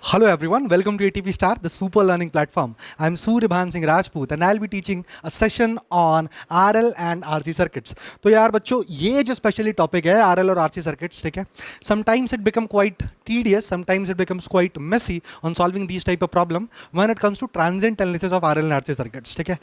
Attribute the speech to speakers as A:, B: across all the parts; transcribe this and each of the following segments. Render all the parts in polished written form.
A: Hello everyone, welcome to ATP Star, the super learning platform. I'm Suryabhan Singh Rajput and I'll be teaching a session on RL and RC circuits. तो यार बच्चों ये जो specially topic है RL और RC circuits, ठीक है, sometimes it become quite tedious, sometimes it becomes quite messy on solving these type of problem when it comes to transient analysis of RL and RC circuits, ठीक है.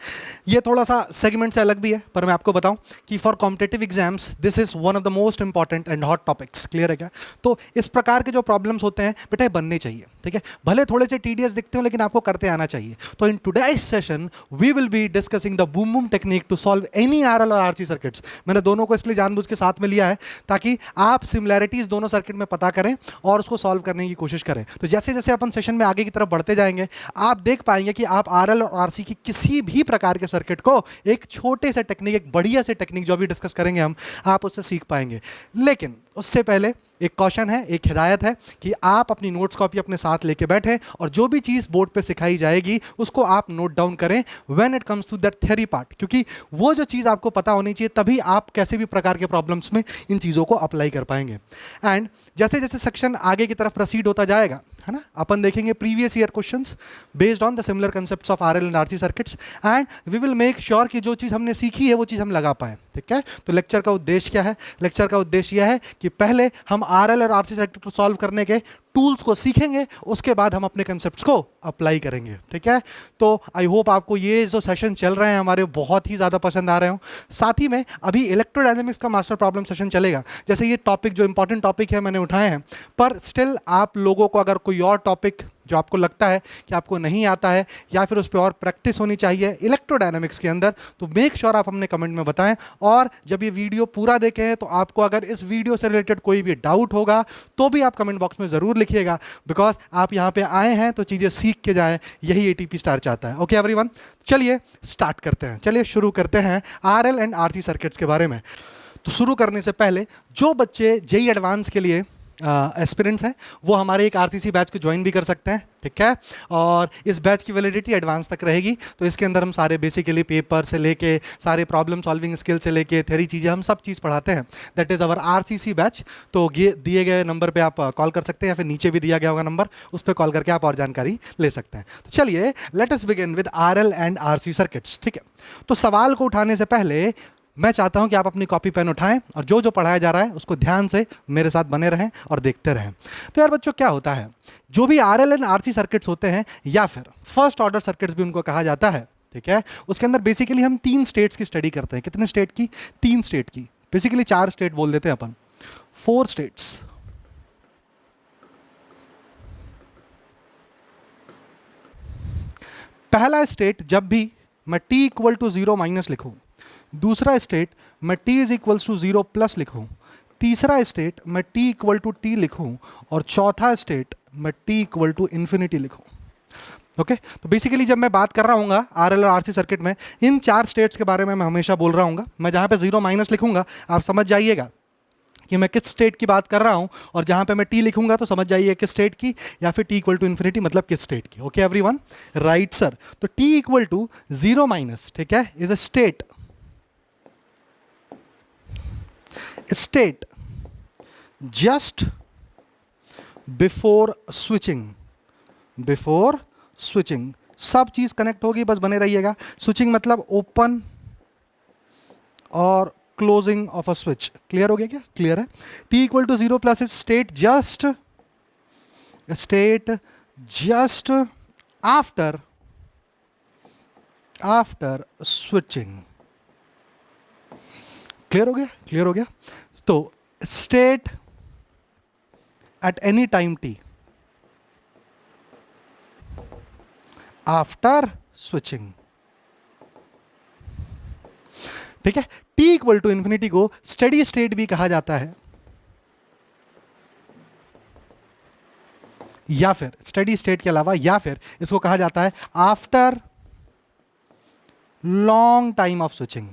A: ये थोड़ा सा segment से अलग भी है पर मैं आपको बताऊं कि for competitive exams this is one of the most important and hot topics. Clear है क्या? तो इस प्रकार के जो प्रॉब्लम्स होते हैं बेटा ये बनने चाहिए, ठीक है, भले थोड़े से टीडियस दिखते हो लेकिन आपको करते आना चाहिए. तो in today's session we will be discussing the boom boom technique to solve any RL or RC circuits. मैंने दोनों को इसलिए जानबूझ के साथ में लिया है ताकि आप सिमिलैरिटीज दोनों सर्किट में पता करें और उसको सॉल्व करने की कोशिश करें. तो जैसे जैसे अपन सेशन में आगे की तरफ बढ़ते जाएंगे आप देख पाएंगे कि आप आरएल और आरसी की किसी भी प्रकार के सर्किट को एक छोटे से टेक्निक, एक बढ़िया से टेक्निक जो अभी डिस्कस करेंगे हम, आप उससे सीख पाएंगे. लेकिन उससे पहले एक क्वेश्चन है, एक हिदायत है कि आप अपनी नोट्स कॉपी अपने साथ लेके बैठें और जो भी चीज़ बोर्ड पे सिखाई जाएगी उसको आप नोट डाउन करें when it comes to that theory part, क्योंकि वो जो चीज़ आपको पता होनी चाहिए तभी आप कैसे भी प्रकार के प्रॉब्लम्स में इन चीज़ों को अप्लाई कर पाएंगे. एंड जैसे जैसे सेक्शन आगे की तरफ प्रोसीड होता जाएगा, है ना, अपन देखेंगे previous year questions based on the similar concepts of RL and RC circuits and we will make sure कि जो चीज़ हमने सीखी है वो चीज़ हम लगा पाएँ. ठीक है, तो लेक्चर का उद्देश्य क्या है? लेक्चर का उद्देश्य यह है कि पहले हम आरएल और आरसी सर्किट को सॉल्व करने के टूल्स को सीखेंगे, उसके बाद हम अपने कंसेप्ट्स को अप्लाई करेंगे. ठीक है, तो आई होप आपको ये जो सेशन चल रहे हैं हमारे बहुत ही ज़्यादा पसंद आ रहे हो. साथ ही में अभी इलेक्ट्रोडायनेमिक्स का मास्टर प्रॉब्लम सेशन चलेगा. जैसे ये टॉपिक जो इंपॉर्टेंट टॉपिक है मैंने उठाए हैं, पर स्टिल आप लोगों को अगर कोई और टॉपिक जो आपको लगता है कि आपको नहीं आता है या फिर उस पर और प्रैक्टिस होनी चाहिए इलेक्ट्रोडायनेमिक्स के अंदर, तो मेक श्योर आप हमने कमेंट में बताएं. और जब ये वीडियो पूरा देखें तो आपको अगर इस वीडियो से रिलेटेड कोई भी डाउट होगा तो भी आप कमेंट बॉक्स में ज़रूर लिखिएगा, बिकॉज आप यहाँ पे आए हैं तो चीज़ें सीख के जाएं, यही एटीपी स्टार चाहता है. ओके एवरीवन, चलिए स्टार्ट करते हैं. चलिए शुरू करते हैं आरएल एंड आरसी सर्किट्स के बारे में. तो शुरू करने से पहले जो बच्चे जेईई एडवांस के लिए एस्पिरेंट्स हैं वो हमारे एक आरसीसी बैच को ज्वाइन भी कर सकते हैं. ठीक है, और इस बैच की वैलिडिटी एडवांस तक रहेगी. तो इसके अंदर हम सारे बेसिकली पेपर से लेके सारे प्रॉब्लम सॉल्विंग स्किल से लेके थ्योरी चीज़ें हम सब चीज़ पढ़ाते हैं. That is our RCC batch. तो ये दिए गए नंबर पे आप कॉल कर सकते हैं या फिर नीचे भी दिया गया होगा नंबर, उस पर कॉल करके आप और जानकारी ले सकते हैं. तो चलिए let us begin with RL and RC circuits. ठीक है, तो सवाल को उठाने से पहले मैं चाहता हूं कि आप अपनी कॉपी पेन उठाएं और जो जो पढ़ाया जा रहा है उसको ध्यान से मेरे साथ बने रहें और देखते रहें. तो यार बच्चों क्या होता है, जो भी आरएल एंड आरसी सर्किट्स होते हैं या फिर फर्स्ट ऑर्डर सर्किट्स भी उनको कहा जाता है, ठीक है, उसके अंदर बेसिकली हम 3 स्टेट्स की स्टडी करते हैं. कितने स्टेट की? 3 स्टेट की. बेसिकली 4 स्टेट बोल देते हैं अपन, 4 स्टेट्स. पहला स्टेट जब भी मैं t इक्वल टू 0 माइनस लिखूं, दूसरा स्टेट मैं t is equals to 0 plus लिखूं, तीसरा स्टेट मैं t इक्वल टू t लिखूं और चौथा स्टेट मैं t इक्वल टू इन्फिनिटी लिखूं. ओके, तो बेसिकली जब मैं बात कर रहा हूँ आरएल और आरसी सर्किट में इन 4 स्टेट्स के बारे में मैं हमेशा बोल रहा हूँ. मैं जहाँ पे 0 माइनस लिखूंगा आप समझ जाइएगा कि मैं किस स्टेट की बात कर रहा हूं, और जहां पे मैं t लिखूंगा तो समझ जाइए किस स्टेट की, या फिर t इक्वल टू इन्फिनिटी मतलब किस स्टेट की. Okay everyone, right sir. तो t इक्वल टू 0 माइनस, ठीक है, is a state just before switching. सब चीज कनेक्ट होगी, बस बने रहिएगा. स्विचिंग मतलब ओपन और closing of a switch. Clear हो गया क्या? क्लियर है. t equal to 0 plus is state just after switching. Clear हो गया. तो state at any time t after switching. ठीक है, t इक्वल टू इन्फिनिटी को स्टेडी स्टेट भी कहा जाता है, या फिर स्टेडी स्टेट के अलावा या फिर इसको कहा जाता है after long time of switching.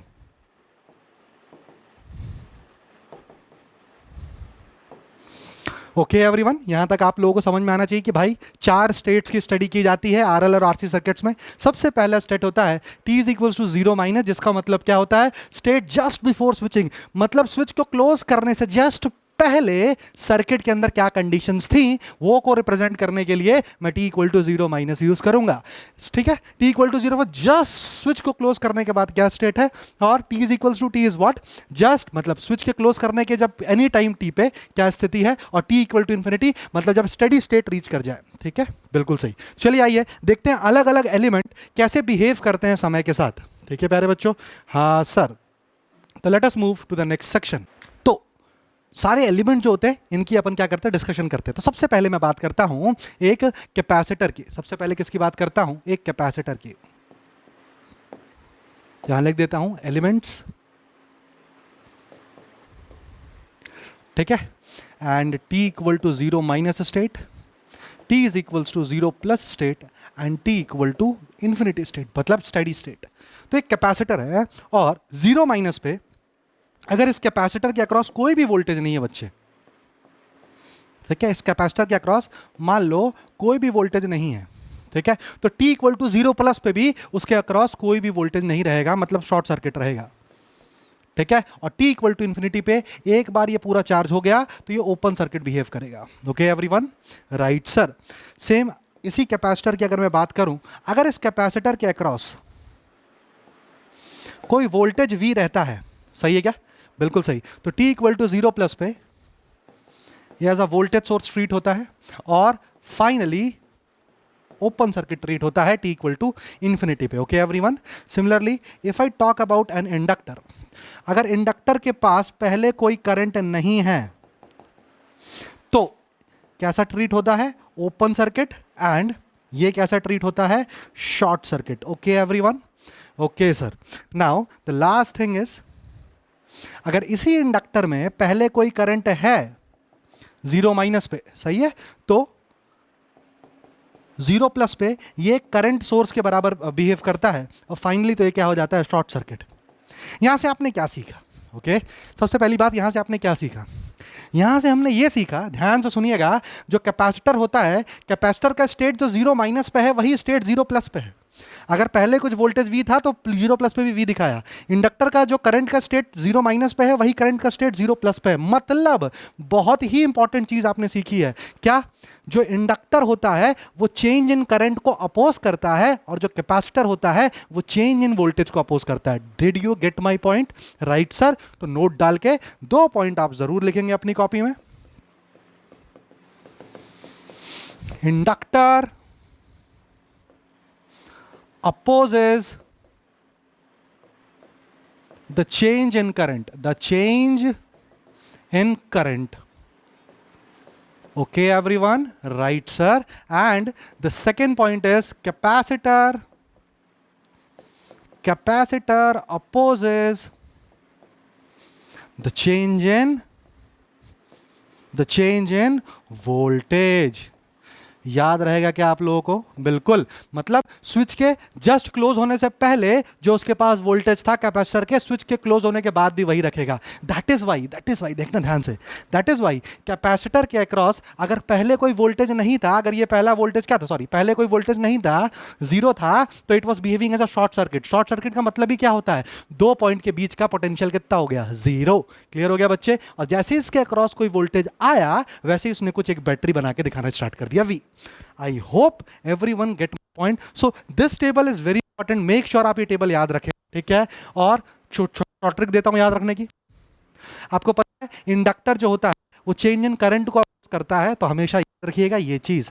A: Okay everyone, यहां तक आप लोगों को समझ में आना चाहिए कि भाई 4 स्टेट्स की स्टडी की जाती है आरएल और आरसी सर्किट्स में. सबसे पहला स्टेट होता है t is equals to 0 minus, जिसका मतलब क्या होता है? स्टेट जस्ट बिफोर स्विचिंग, मतलब स्विच को क्लोज करने से जस्ट पहले सर्किट के अंदर क्या कंडीशंस थी वो को रिप्रेजेंट करने के लिए मैं t equal to 0 minus use करूंगा। ठीक है, t equal to 0 just switch को क्लोज करने के बाद क्या स्टेट है, और t is equal to t is what, just मतलब स्विच के क्लोज करने के जब एनी टाइम t पे क्या स्थिति है, और t इक्वल टू इन्फिनिटी मतलब जब स्टेडी स्टेट रीच कर जाए। ठीक है, बिल्कुल सही। चलिए आइए देखते हैं अलग अलग एलिमेंट कैसे बिहेव करते हैं समय के साथ। ठीक है प्यारे बच्चों, हाँ सर, तो let us move to the next section. तो सारे एलिमेंट जो होते हैं इनकी अपन क्या करते हैं, डिस्कशन करते हैं। तो सबसे पहले मैं बात करता हूं एक कैपेसिटर की। सबसे पहले किसकी बात करता हूं, एक कैपेसिटर की। यहां लिख देता हूं एलिमेंट्स, ठीक है, and t equal to 0 minus state, t is equals to 0 plus state and t equal to infinity state, मतलब स्टेडी स्टेट। तो एक कैपेसिटर है और 0 माइनस पे अगर इस कैपेसिटर के अक्रॉस कोई भी वोल्टेज नहीं है बच्चे, ठीक है, इस कैपेसिटर के अक्रॉस मान लो कोई भी वोल्टेज नहीं है, ठीक है, तो t इक्वल टू 0 प्लस पे भी उसके अक्रॉस कोई भी वोल्टेज नहीं रहेगा, मतलब शॉर्ट सर्किट रहेगा। ठीक है, और t इक्वल टू इन्फिनिटी पे एक बार ये पूरा चार्ज हो गया तो ये ओपन सर्किट बिहेव करेगा। Okay everyone, right sir. Same इसी कैपेसिटर की अगर मैं बात करूं, अगर इस कैपेसिटर के अक्रॉस कोई वोल्टेज V रहता है, सही है क्या, बिल्कुल सही, तो t इक्वल टू 0 प्लस पे ये as a voltage source treat होता है और फाइनली ओपन सर्किट ट्रीट होता है t इक्वल टू इन्फिनिटी पे। Okay everyone, similarly if I talk about an inductor, अगर इंडक्टर के पास पहले कोई करंट नहीं है तो कैसा ट्रीट होता है, ओपन सर्किट, एंड ये कैसा ट्रीट होता है, short circuit. Okay everyone, okay sir. Now the last thing is, अगर इसी इंडक्टर में पहले कोई करंट है 0 माइनस पे, सही है, तो 0 प्लस पे ये करंट सोर्स के बराबर बिहेव करता है और फाइनली तो ये क्या हो जाता है, शॉर्ट सर्किट। यहां से आपने क्या सीखा, ओके, सबसे पहली बात यहां से आपने क्या सीखा, यहां से हमने ये सीखा, ध्यान से सुनिएगा, जो कैपेसिटर होता है, कैपेसिटर का स्टेट जो 0 माइनस पे है वही स्टेट 0 प्लस पे है। अगर पहले कुछ वोल्टेज V था तो 0 प्लस पे भी V दिखाया। इंडक्टर का जो करंट का स्टेट 0 माइनस पे है वही करंट का स्टेट 0 प्लस पे है। मतलब बहुत ही इंपॉर्टेंट चीज आपने सीखी है क्या, जो इंडक्टर होता है वो चेंज इन करंट को अपोज करता है और जो कैपेसिटर होता है वो चेंज इन वोल्टेज को अपोज करता है। Did you get my point, right sir. तो नोट डाल के 2 पॉइंट आप जरूर लिखेंगे अपनी कॉपी में। Inductor opposes the change in current, the change in current. Okay everyone, right sir. And the second point is capacitor opposes the change in voltage. याद रहेगा क्या आप लोगों को, बिल्कुल, मतलब स्विच के जस्ट क्लोज होने से पहले जो उसके पास वोल्टेज था कैपेसिटर के, स्विच के क्लोज होने के बाद भी वही रखेगा। दैट इज वाई देखना ध्यान से, दैट इज वाई कैपेसिटर के अक्रॉस अगर पहले कोई वोल्टेज नहीं था, अगर ये पहला वोल्टेज क्या था, सॉरी, पहले कोई वोल्टेज नहीं था, 0 था, तो it was behaving as a short circuit. Short circuit का मतलब ही क्या होता है, 2 पॉइंट के बीच का पोटेंशियल कितना हो गया, 0। क्लियर हो गया बच्चे। और जैसे इसके अक्रॉस कोई वोल्टेज आया वैसे ही उसने कुछ एक बैटरी बना के दिखाना स्टार्ट कर दिया, V। I hope everyone get my point. So this table is very important. Make sure आप ये टेबल याद रखें, ठीक है। और शॉर्ट ट्रिक देता हूं याद रखने की। आपको पता है इंडक्टर जो होता है वो चेंज इन करंट को करता है, तो हमेशा याद रखिएगा ये चीज,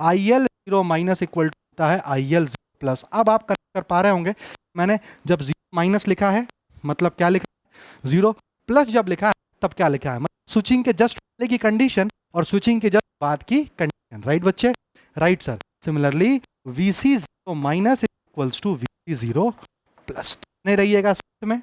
A: IL 0 माइनस इक्वल होता है IL 0 प्लस। अब आप कर पा रहे होंगे, मैंने जब 0 माइनस लिखा है मतलब क्या लिखा है, 0 प्लस जब लिखा है तब क्या लिखा है, मतलब स्विचिंग के जस्ट पहले की कंडीशन और स्विचिंग के जस्ट बाद की कंडीशन। राइट बच्चे, right sir. Similarly VC 0 minus equals to VC 0 plus. नहीं रहिएगा साथ में,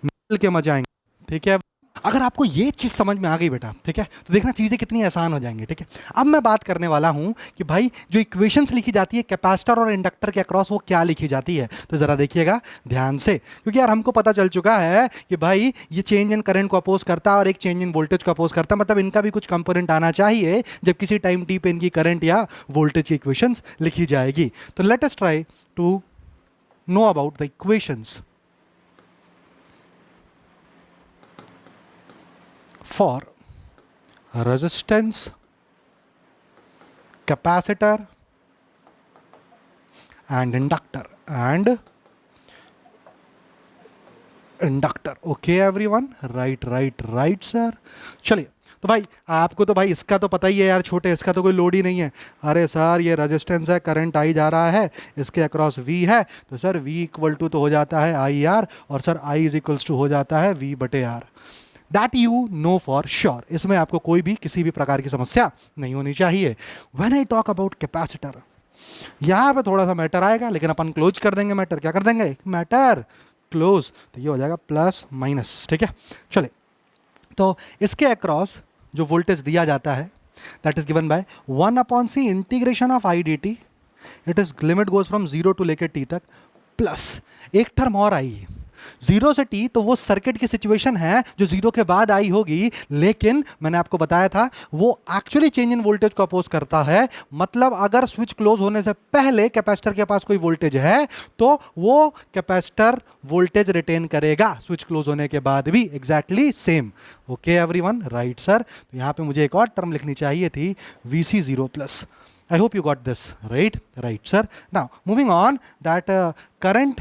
A: मिल के मजा आएंगे, ठीक है। अगर आपको ये चीज समझ में आ गई बेटा, ठीक है, तो देखना चीजें कितनी आसान हो जाएंगी, ठीक है। अब मैं बात करने वाला हूं कि भाई जो इक्वेशंस लिखी जाती है कैपेसिटर और इंडक्टर के अक्रॉस वो क्या लिखी जाती है, तो जरा देखिएगा ध्यान से, क्योंकि यार हमको पता चल चुका है कि भाई ये चेंज इन करंट को अपोज करता है और एक चेंज इन वोल्टेज को अपोज करता है, मतलब इनका भी कुछ कंपोनेंट आना चाहिए जब किसी टाइम टी पे इनकी करंट या वोल्टेज की इक्वेशंस लिखी जाएगी। तो let us try to know about the equations for resistance, capacitor and inductor. Okay everyone, right sir. चलिए, तो भाई आपको तो भाई इसका तो पता ही है यार छोटे, इसका तो कोई लोड ही नहीं है। अरे सर ये रेजिस्टेंस है, करंट आई जा रहा है, इसके अक्रॉस वी है, तो सर वी इक्वल टू तो हो जाता है आई आर, और sir I is equals to हो जाता है वी बटे R. That you know for sure, इसमें आपको कोई भी किसी भी प्रकार की समस्या नहीं होनी चाहिए। When I talk about capacitor, यहाँ पे थोड़ा सा मैटर आएगा, लेकिन अपन क्लोज कर देंगे मैटर। क्या कर देंगे? मैटर क्लोज, तो ये हो जाएगा प्लस माइनस। ठीक है, चले, तो इसके अक्रॉस जो वोल्टेज दिया जाता है that is given by 1/c integration of I D T, it is limit goes from 0 to लेकर टी तक, प्लस एक टर्म और आई 0 से t, तो वो सर्किट की सिचुएशन है जो 0 के बाद आई होगी, लेकिन मैंने आपको बताया था वो एक्चुअली चेंज इन वोल्टेज को अपोज करता है। मतलब अगर स्विच क्लोज होने से पहले कैपेसिटर के पास कोई वोल्टेज है तो वो कैपेसिटर वोल्टेज रिटेन करेगा स्विच क्लोज होने के बाद भी, exactly same. Okay everyone, right sir. तो यहां पे मुझे एक और टर्म लिखनी चाहिए थी, VC0 plus. I hope you got this, right? Right, sir. Now, moving on, that current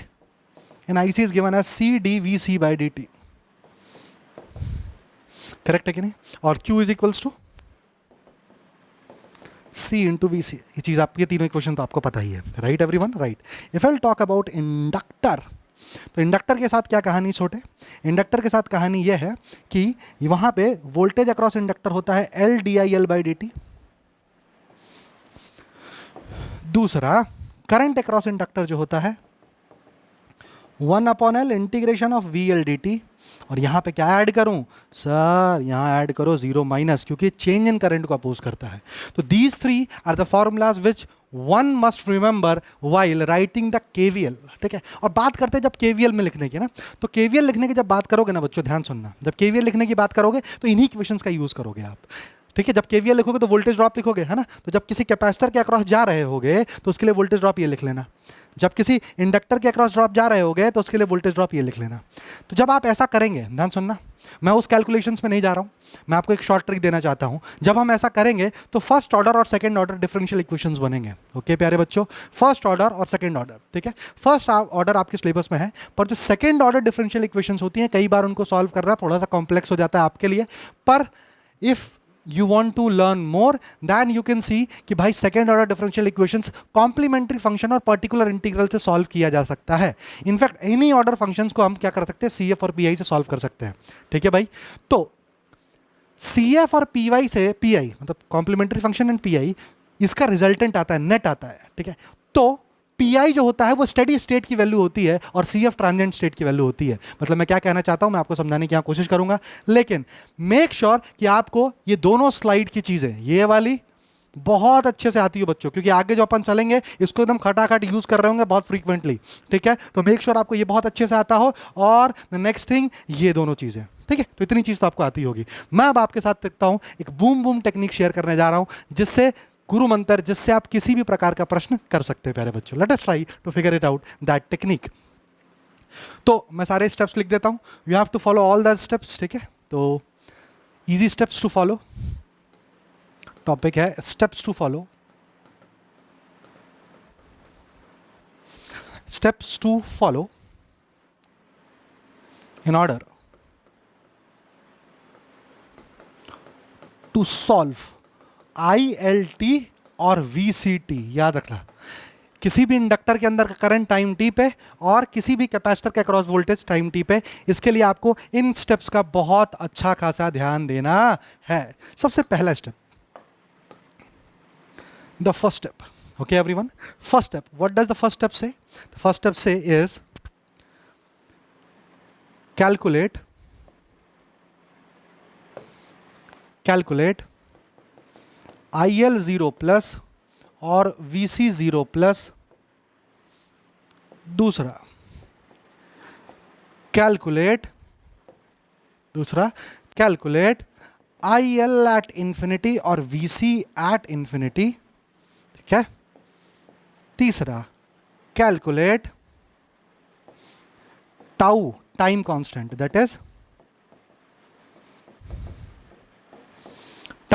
A: in IC is given as CdVC by dt. Correct है कि नहीं? और Q is equals to C into VC। ये चीज़ आपकी, ये तीनों equation तो आपको पता ही है, right everyone, right. If I will talk about inductor, तो इंडक्टर के साथ क्या कहानी छोटे? इंडक्टर के साथ कहानी यह है कि वहाँ पे वोल्टेज अक्रॉस इंडक्टर होता है LdIL by dt। दूसरा करंट अक्रॉस इंडक्टर जो होता है 1/L इंटीग्रेशन ऑफ VL/dt। और यहां पे क्या ऐड करूं सर? यहां ऐड करो 0 माइनस, क्योंकि चेंज इन करंट को अपोज करता है। तो these three are the formulas which one must remember while writing the KVL। ठीक है, और बात करते हैं जब KVL में लिखने की ना, तो KVL लिखने की जब बात करोगे ना बच्चों, ध्यान सुनना, जब KVL लिखने की बात करोगे तो इन्हीं इक्वेशंस का यूज करोगे आप। ठीक है, जब KVL लिखोगे तो वोल्टेज ड्रॉप लिखोगे, है ना? तो जब किसी कैपेसिटर के अक्रॉस जा रहे होगे तो उसके लिए वोल्टेज ड्रॉप ये लिख लेना। जब किसी इंडक्टर के अक्रॉस ड्रॉप जा रहे होगे तो उसके लिए वोल्टेज ड्रॉप ये लिख लेना। तो जब आप ऐसा करेंगे, ध्यान सुनना, मैं उस कैलकुलेशंस में नहीं जा रहा हूं, मैं आपको एक शॉर्ट ट्रिक देना चाहता हूं। जब हम ऐसा करेंगे तो फर्स्ट ऑर्डर और सेकंड ऑर्डर डिफरेंशियल इक्वेशंस बनेंगे। ओके प्यारे बच्चों, फर्स्ट ऑर्डर और सेकंड ऑर्डर। ठीक है, फर्स्ट ऑर्डर आपके सिलेबस में है, पर जो सेकंड ऑर्डर डिफरेंशियल इक्वेशंस होती हैं कई बार उनको सॉल्व करना थोड़ा सा कॉम्प्लेक्स हो जाता है आपके लिए। पर if you want to learn more, then you can see कि भाई second order differential equations complementary function और पर्टिकुलर इंटीग्रल से सॉल्व किया जा सकता है। इनफैक्ट एनी ऑर्डर फंक्शंस को हम क्या कर सकते हैं? CF और PI से सॉल्व कर सकते हैं। ठीक है भाई, तो CF और PY से PI मतलब कॉम्प्लीमेंट्री फंक्शन एंड PI, इसका रिजल्टेंट आता है, नेट आता है। ठीक है, तो PI जो होता है वो स्टेडी स्टेट की वैल्यू होती है और CF ट्रांजिएंट स्टेट की वैल्यू होती है। मतलब मैं क्या कहना चाहता हूं, मैं आपको समझाने की यहाँ कोशिश करूंगा, लेकिन मेक श्योर कि आपको ये दोनों स्लाइड की चीजें, ये वाली बहुत अच्छे से आती हो बच्चों, क्योंकि आगे जो अपन चलेंगे इसको एकदम खटाखट यूज कर रहे होंगे बहुत फ्रीक्वेंटली। ठीक है, तो मेक श्योर आपको ये बहुत अच्छे से आता हो। और नेक्स्ट थिंग, ये दोनों चीजें, ठीक है, तो इतनी चीज तो आपको आती होगी। मैं अब आपके साथ देखता हूं एक बूम बूम टेक्निक शेयर करने जा रहा हूं, जिससे गुरु मंत्र, जिससे आप किसी भी प्रकार का प्रश्न कर सकते हैं प्यारे बच्चों। Let us try to figure it out that technique. तो मैं सारे स्टेप्स लिख देता हूं, you have to follow all the steps. ठीक है, तो easy steps to follow, topic है steps to follow. Steps to follow in order to solve ILT और VCT। याद रखना, किसी भी इंडक्टर के अंदर का करंट टाइम t पे और किसी भी कैपेसिटर के अक्रॉस वोल्टेज टाइम t पे, इसके लिए आपको इन स्टेप्स का बहुत अच्छा खासा ध्यान देना है। सबसे पहला step, the first step. Okay everyone, first step, what does the first step से? द फर्स्ट स्टेप से इज कैलकुलेट IL0 प्लस और VC0 प्लस। दूसरा कैलकुलेट IL एट इंफिनिटी और VC एट इंफिनिटी। ठीक है, तीसरा calculate tau time constant, that is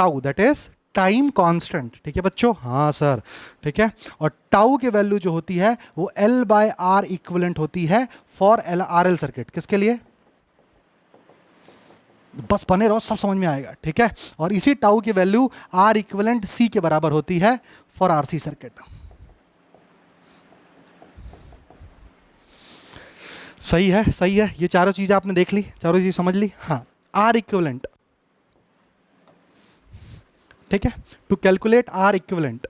A: tau that is time constant, ठीक है बच्चों, हाँ सर, ठीक है। और टाउ की वैल्यू जो होती है वो L बाय आर इक्विवेलेंट होती है फॉर RL सर्किट। किसके लिए? बस बने रहो, सब समझ में आएगा, ठीक है। और इसी टाउ की वैल्यू R इक्विवेलेंट C के बराबर होती है फॉर RC सर्किट। सही है, सही है, ये चारों चीजें आपने देख ली, चारों चीज समझ ली, हाँ। R इक्विवेलेंट, ठीक है, टू कैलकुलेट R इक्विवेलेंट,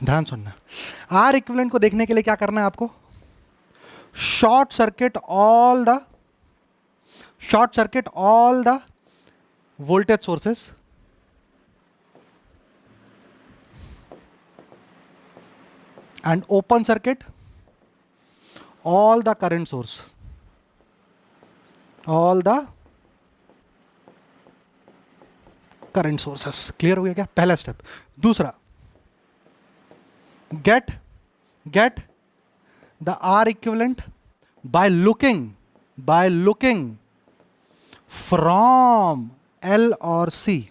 A: ध्यान सुनना, R इक्विवेलेंट को देखने के लिए क्या करना है आपको? Short circuit all the voltage sources and open circuit all the current source, all the current sources। Clear हो गया क्या? पहला स्टेप। दूसरा, get the R equivalent by looking from L और C।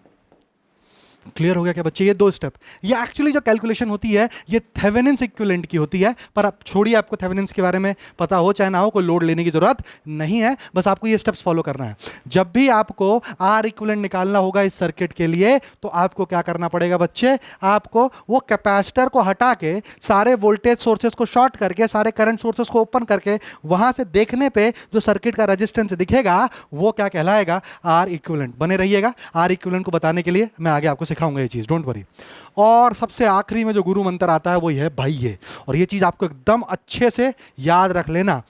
A: क्लियर हो गया क्या बच्चे? ये दो स्टेप, ये एक्चुअली जो कैलकुलेशन होती है ये थेवेनिन्स इक्विवेलेंट की होती है, पर आप छोड़िए, आपको थेवेनिन्स के बारे में पता हो चाहे ना हो, कोई लोड लेने की जरूरत नहीं है, बस आपको ये स्टेप्स फॉलो करना है। जब भी आपको आर इक्विवेलेंट निकालना होगा इस सर्किट के लिए, तो आपको क्या करना पड़ेगा बच्चे? आपको वो कैपेसिटर को हटा के, सारे वोल्टेज सोर्सेस को शॉर्ट करके, सारे करंट सोर्सेस को ओपन करके, वहां से देखने पे जो सर्किट का रेजिस्टेंस दिखेगा वो क्या कहलाएगा? R equivalent. बने रहिएगा, आर इक्विवेलेंट को बताने के लिए मैं आगे आपको सिखाऊंगा ये चीज, डोंट वरी। और सबसे आखिरी में जो गुरु मंत्र आता है वो ये है भाई ये, और ये चीज आपको एकदम अच्छे से याद रख लेना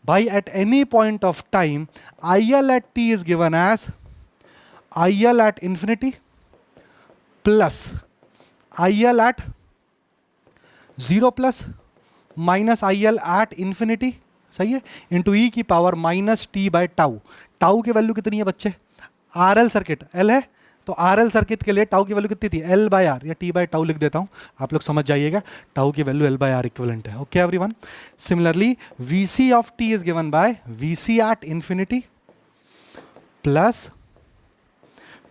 A: भाई। At any point of time IL at t is given as IL at infinity plus IL at 0 plus minus IL at infinity, सही है, इंटू e की power minus t by tau. Tau की वैल्यू कितनी है बच्चे? RL circuit L है, तो RL circuit के लिए टाउ की वैल्यू कितनी थी? L बाय आर, या T बाय टाउ लिख देता हूं, आप लोग समझ जाइएगा। टाउ की value L by R equivalent है। Okay everyone. Similarly VC of T is given by VC at infinity plus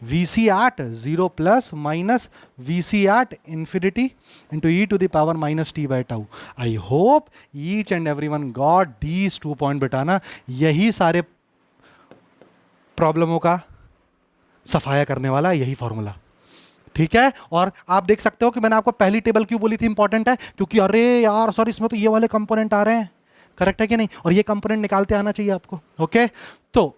A: VC at 0 plus minus VC at infinity into e to the power minus t by tau. I hope each and everyone got these 2 point बेटाना। यही सारे प्रॉब्लमों का सफाया करने वाला यही formula, ठीक है। और आप देख सकते हो कि मैंने आपको पहली टेबल क्यों बोली थी इंपॉर्टेंट है, क्योंकि अरे यार सॉरी इसमें तो ये वाले कंपोनेंट आ रहे हैं, करेक्ट है कि नहीं? और ये कंपोनेंट निकालते आना चाहिए आपको। ओके, तो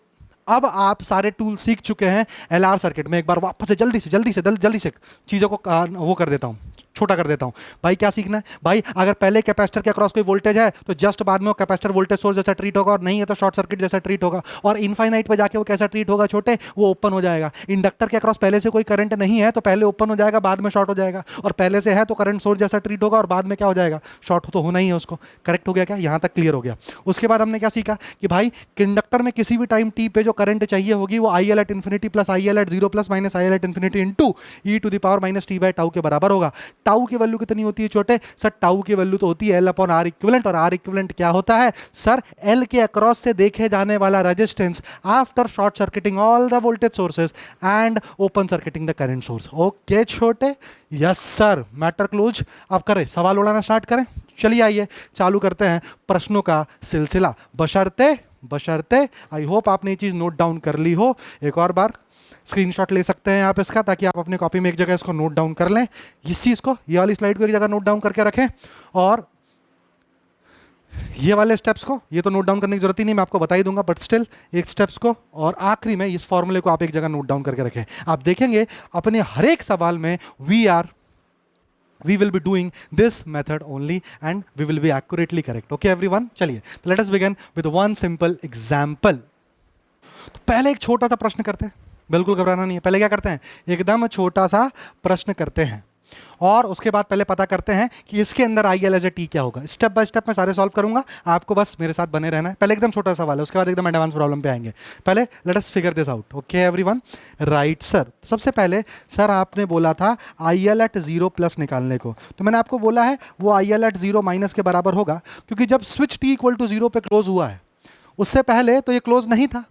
A: अब आप सारे टूल सीख चुके हैं LR सर्किट में। एक बार वापस से जल्दी से चीज़ों को वो कर देता हूँ, छोटा कर देता हूँ। भाई क्या सीखना है भाई? अगर पहले कैपेसिटर के अक्रॉस कोई वोल्टेज है तो जस्ट बाद में वो कैपेसिटर वोल्टेज सोर्स जैसा ट्रीट होगा, और नहीं है तो शॉर्ट सर्किट जैसा ट्रीट होगा। और इनफाइनाइट पे जाके वो कैसा ट्रीट होगा छोटे? वो ओपन हो जाएगा। इंडक्टर के अक्रॉस पहले से कोई करंट नहीं है तो पहले ओपन हो जाएगा, बाद में शॉर्ट हो जाएगा। और पहले से है तो करंट सोर्स जैसा ट्रीट होगा और बाद में क्या हो जाएगा? शॉर्ट तो होना ही है उसको। करेक्ट हो गया क्या? यहाँ तक क्लियर हो गया। उसके बाद हमने क्या सीखा कि भाई इंडक्टर में किसी भी टाइम टी पे जो करंट चाहिए होगी वो IL at infinity plus IL at 0 plus minus IL at infinity into e to the power minus t by tau के बराबर होगा। टाउ की वैल्यू कितनी होती है छोटे? सर टाउ की वैल्यू तो होती है L अपॉन आर इक्विवेलेंट, और आर इक्विवेलेंट क्या होता है सर? L के अक्रॉस से देखे जाने वाला resistance after short circuiting all the voltage sources and open circuiting the current source. Okay छोटे, यस सर, मैटर क्लोज। अब करें सवाल उड़ाना स्टार्ट करें। चलिए आइए चालू करते हैं प्रश्नों का सिलसिला, बशर्ते आई होप आपने ये चीज नोट डाउन कर ली हो। एक और बार स्क्रीनशॉट ले सकते हैं आप इसका, ताकि आप अपने कॉपी में एक जगह इसको नोट डाउन कर लें। इस चीज़ को, ये वाली स्लाइड को एक जगह नोट डाउन करके रखें, और ये वाले स्टेप्स को, ये तो नोट डाउन करने की जरूरत ही नहीं, मैं आपको बता ही दूंगा, बट स्टिल एक स्टेप्स को और आखिरी में इस फॉर्मूले को आप एक जगह नोट डाउन करके रखें। आप देखेंगे अपने हर एक सवाल में we will be doing this method only and we will be accurately correct. Okay everyone, चलिए तो let us begin with one simple example। तो पहले एक छोटा सा प्रश्न करते हैं, बिल्कुल घबराना नहीं है। पहले क्या करते हैं? एकदम छोटा सा प्रश्न करते हैं, और उसके बाद पहले पता करते हैं कि इसके अंदर IL एज ए टी क्या होगा। स्टेप बाय स्टेप मैं सारे सॉल्व करूंगा, आपको बस मेरे साथ बने रहना है। पहले एकदम छोटा सवाल है, उसके बाद एकदम एडवांस प्रॉब्लम पे आएंगे। पहले let us figure this out. Okay everyone, right sir. सबसे पहले सर आपने बोला था IL एट 0 प्लस निकालने को, तो मैंने आपको बोला है वो IL एट 0 माइनस के बराबर होगा, क्योंकि जब स्विच t इक्वल टू 0 पे क्लोज हुआ है, उससे पहले तो ये क्लोज नहीं था।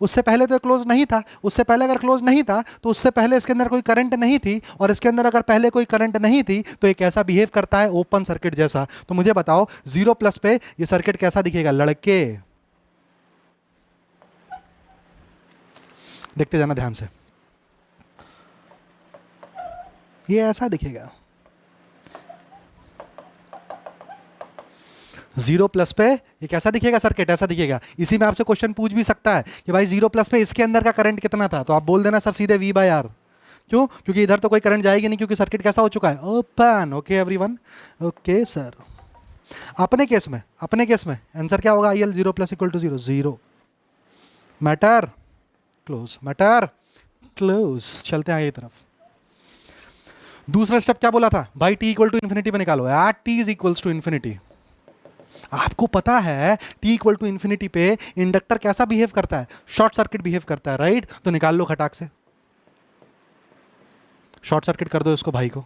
A: उससे पहले तो क्लोज नहीं था, उससे पहले अगर क्लोज नहीं था तो उससे पहले इसके अंदर कोई करंट नहीं थी, और इसके अंदर अगर पहले कोई करंट नहीं थी तो ये कैसा बिहेव करता है, ओपन सर्किट जैसा। तो मुझे बताओ 0+ पे ये सर्किट कैसा दिखेगा लड़के, देखते जाना ध्यान से, ये ऐसा दिखेगा। 0+ पे ये कैसा दिखेगा सर्किट, ऐसा दिखेगा। इसी में आपसे क्वेश्चन पूछ भी सकता है कि भाई 0+ पे इसके अंदर का करंट कितना था, तो आप बोल देना सर सीधे V/R। क्यों? क्योंकि इधर तो कोई करंट जाएगी नहीं, क्योंकि सर्किट कैसा हो चुका है, open. Okay everyone, okay sir. अपने केस में आंसर क्या होगा, IL 0+ equal to 0, 0 matter close, matter close. चलते हैं आगे की तरफ। दूसरा स्टेप क्या बोला था भाई, t इक्वल टू इन्फिनिटी पे निकालो, at t is equals to infinity. आपको पता है t इक्वल टू इन्फिनिटी पे इंडक्टर कैसा बिहेव करता है, शॉर्ट सर्किट बिहेव करता है, राइट? तो निकाल लो खटाक से, शॉर्ट सर्किट कर दो इसको भाई को।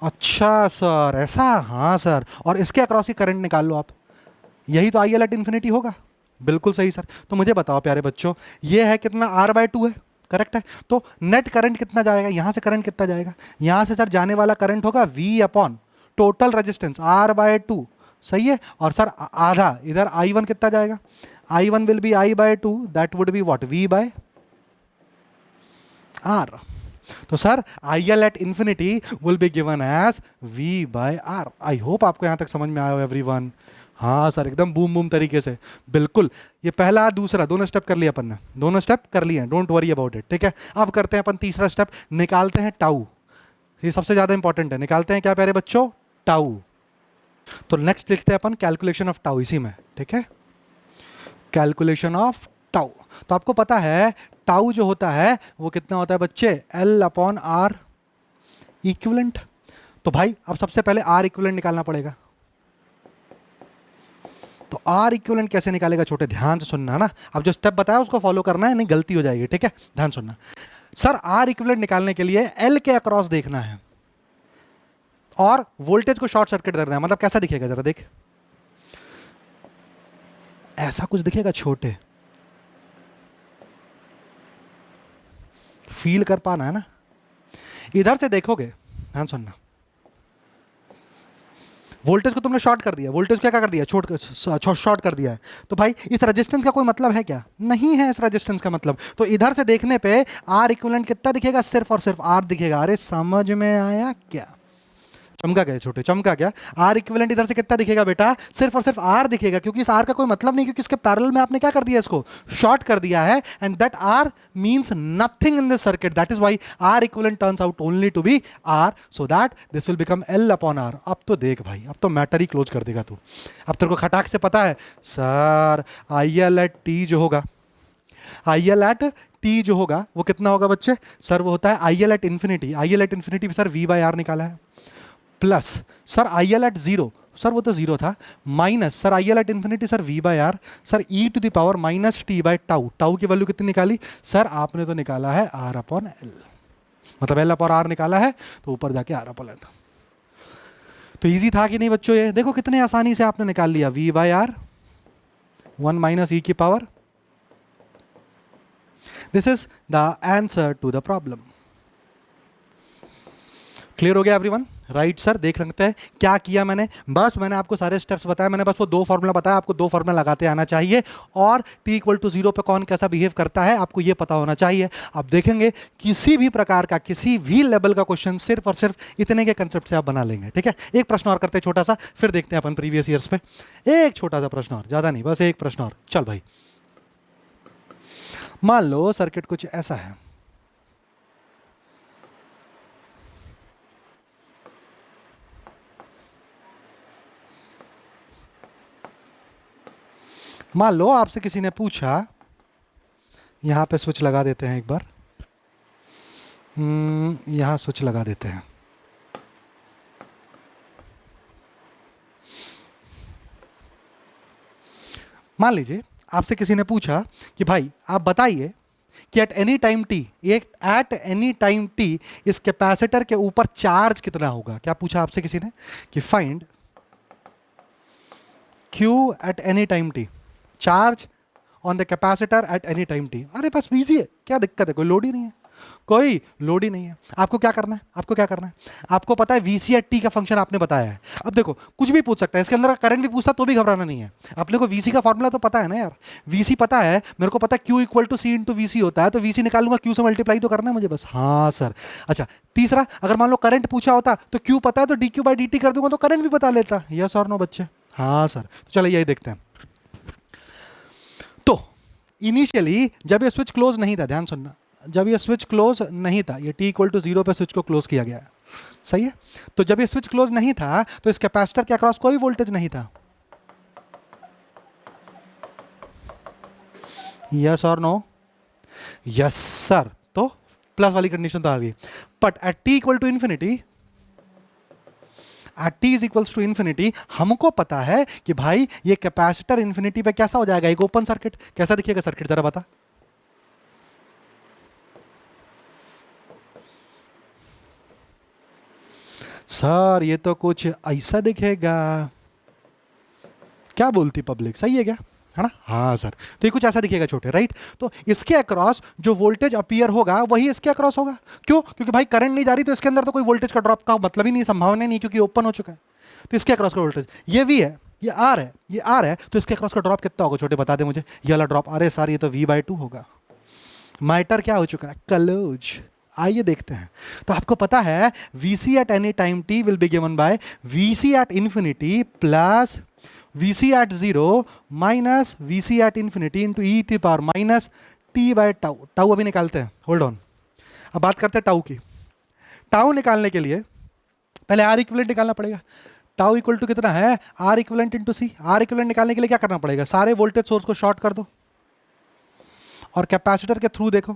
A: अच्छा सर ऐसा, हाँ सर, और इसके अक्रॉस ही करंट निकाल लो आप, यही तो IL एट इन्फिनिटी होगा। बिल्कुल सही सर। तो मुझे बताओ प्यारे बच्चों, ये है कितना, R/2 है, करेक्ट है। तो नेट करंट कितना जाएगा, यहां से करंट कितना जाएगा, यहां से सर जाने वाला करंट होगा V upon total resistance R/2, सही है। और सर आधा इधर I1 कितना जाएगा, I1 will be I/2, that would be what, V/R। तो sir IL at infinity will be given as V/R। I hope आपको यहां तक समझ में आया एवरीवन। हाँ सर एकदम बूम बूम तरीके से, बिल्कुल। ये पहला दूसरा दोनों स्टेप कर लिया अपन ने, दोनों स्टेप कर लिए, डोंट वरी अबाउट इट, ठीक है। अब करते हैं अपन तीसरा स्टेप, निकालते हैं टाउ। ये सबसे ज्यादा इंपॉर्टेंट है, निकालते हैं क्या प्यारे बच्चों, टाउ। तो नेक्स्ट लिखते हैं अपन कैलकुलेशन ऑफ टाउ इसी में, ठीक है, कैलकुलेशन ऑफ टाउ। तो आपको पता है टाउ जो होता है वो कितना होता है बच्चे, L/R इक्विवेलेंट। तो भाई अब सबसे पहले R इक्विवेलेंट निकालना पड़ेगा। तो R इक्विवेलेंट कैसे निकालेगा छोटे, ध्यान से सुनना ना, अब जो स्टेप बताया उसको फॉलो करना है, नहीं गलती हो जाएगी, ठीक है, ध्यान सुनना। सर R इक्विवेलेंट निकालने के लिए L के अक्रॉस देखना है और वोल्टेज को शॉर्ट सर्किट करना है। मतलब कैसा दिखेगा जरा देख, ऐसा कुछ दिखेगा छोटे, फील कर पाना है ना। इधर से देखोगे, ध्यान सुनना, वोल्टेज को तुमने शॉर्ट कर दिया, वोल्टेज क्या कर दिया, शॉर्ट कर दिया है। तो भाई इस रेजिस्टेंस का कोई मतलब है क्या, नहीं है इस रेजिस्टेंस का मतलब। तो इधर से देखने पे R इक्विवेलेंट कितना दिखेगा, सिर्फ और सिर्फ R दिखेगा। अरे समझ में आया क्या, चमका क्या छोटे, चमका क्या। R इक्विवेलेंट इधर से कितना दिखेगा बेटा, सिर्फ और सिर्फ R दिखेगा, क्योंकि इस R का कोई मतलब नहीं, क्योंकि इसके पैरेलल में आपने क्या कर दिया, इसको शॉर्ट कर दिया है, and that R means nothing in this circuit, that is why R equivalent turns out only to be R, so that this will become L/R। अब तो देख भाई, अब तो मैटर ही क्लोज कर देगा तू। अब तेरे को खटाक से पता है सर IL एट T जो होगा, IL एट T जो होगा वो कितना होगा बच्चे, सर वो होता है IL at infinity. IL at infinity sir V/R निकाला है, plus sir IL at 0, sir वो तो 0 था, minus sir IL at infinity sir V/R, sir e⁻ minus t/टाउ। टाउ की वैल्यू कितनी निकाली सर, आपने तो निकाला है R/L, मतलब L/R निकाला है, तो ऊपर जाके R/L। तो इजी था कि नहीं बच्चों, ये देखो कितने आसानी से आपने निकाल लिया, V/R 1 minus e⁻। This is the answer to the problem. Clear हो गया एवरीवन, राइट सर। देख सकते हैं क्या किया मैंने, बस मैंने आपको सारे स्टेप्स बताए, मैंने बस वो 2 फॉर्मूला बताया, आपको 2 फॉर्मूला लगाते आना चाहिए, और t इक्वल टू 0 पे कौन कैसा बिहेव करता है आपको ये पता होना चाहिए। आप देखेंगे किसी भी प्रकार का, किसी भी लेवल का क्वेश्चन सिर्फ और सिर्फ इतने के कंसेप्ट से आप बना लेंगे, ठीक है। एक प्रश्न और करते हैं छोटा सा, फिर देखते हैं अपन प्रीवियस ईयर्स पे। एक छोटा सा प्रश्न और, ज्यादा नहीं, बस एक प्रश्न और। चल भाई, मान लो सर्किट कुछ ऐसा है, मान लो आपसे किसी ने पूछा, यहां पे स्विच लगा देते हैं एक बार, यहां स्विच लगा देते हैं, मान लीजिए आपसे किसी ने पूछा कि भाई आप बताइए कि eight any time T, eight any time T इस कैपेसिटर के ऊपर चार्ज कितना होगा। क्या पूछा आपसे किसी ने कि find Q eight any time T, charge on the capacitor eight any time T. अरे बस इजी है, क्या दिक्कत है, कोई लोड ही नहीं है, कोई लोड ही नहीं है। आपको क्या करना है, आपको क्या करना है, आपको पता है VC एट टी का फंक्शन आपने बताया है। अब देखो कुछ भी पूछ सकता है, इसके अंदर करंट भी पूछता तो भी घबराना नहीं है। अपने को VC का फॉर्मूला तो पता है ना यार, VC पता है मेरे को, पता है Q equal to C into VC होता है, तो VC निकालूंगा, Q से मल्टीप्लाई तो करना है मुझे बस। हाँ सर। अच्छा तीसरा, अगर मान लो करंट पूछा होता तो Q पता है तो DQ बाई DT कर दूंगा तो करंट भी बता लेता। यस और नो बच्चे? हाँ सर। तो चलिए यही देखते हैं। तो इनिशियली जब ये स्विच क्लोज नहीं था, ध्यान सुनना, जब ये स्विच क्लोज नहीं था, ये t इक्वल टू 0 पे स्विच को क्लोज किया गया है, सही है। तो जब ये स्विच क्लोज नहीं था तो इस कैपेसिटर के अक्रॉस कोई वोल्टेज नहीं था। यस और नो? Yes sir. तो प्लस वाली कंडीशन तो आ गई। But at t equal to infinity, at t is equals to infinity, हमको पता है कि भाई ये कैपेसिटर इंफिनिटी पे कैसा हो जाएगा, एक ओपन सर्किट। कैसा दिखेगा सर्किट जरा बता। सर ये तो कुछ ऐसा दिखेगा। क्या बोलती पब्लिक, सही है क्या, है ना? हाँ सर। तो ये कुछ ऐसा दिखेगा छोटे, राइट। तो इसके अक्रॉस जो वोल्टेज अपीयर होगा वही इसके अक्रॉस होगा। क्यों? क्योंकि भाई करंट नहीं जा रही, तो इसके अंदर तो कोई वोल्टेज का ड्रॉप का मतलब ही नहीं, संभावना नहीं, क्योंकि ओपन हो चुका है। तो इसके अक्रॉस का वोल्टेज ये V है, ये R है, ये R है, तो इसके अक्रॉस का ड्रॉप कितना होगा छोटे, बता दे मुझे। ये वाला ड्रॉप, अरे सर ये तो V/2 होगा। माइटर क्या हो चुका है, क्लोज। आइए देखते हैं। तो आपको पता है VC at any time t will be given by VC at infinity plus VC at 0 minus VC at infinity into e to power minus t by tau. Tau अभी निकालते हैं, होल्ड ऑन। अब बात करते हैं टाउ की। Tau निकालने के लिए पहले R इक्विवेलेंट निकालना पड़ेगा। टाउ इक्वल टू कितना है, R equivalent into C। R equivalent निकालने के लिए क्या करना पड़ेगा, सारे वोल्टेज सोर्स को शॉर्ट कर दो और कैपेसिटर के थ्रू देखो,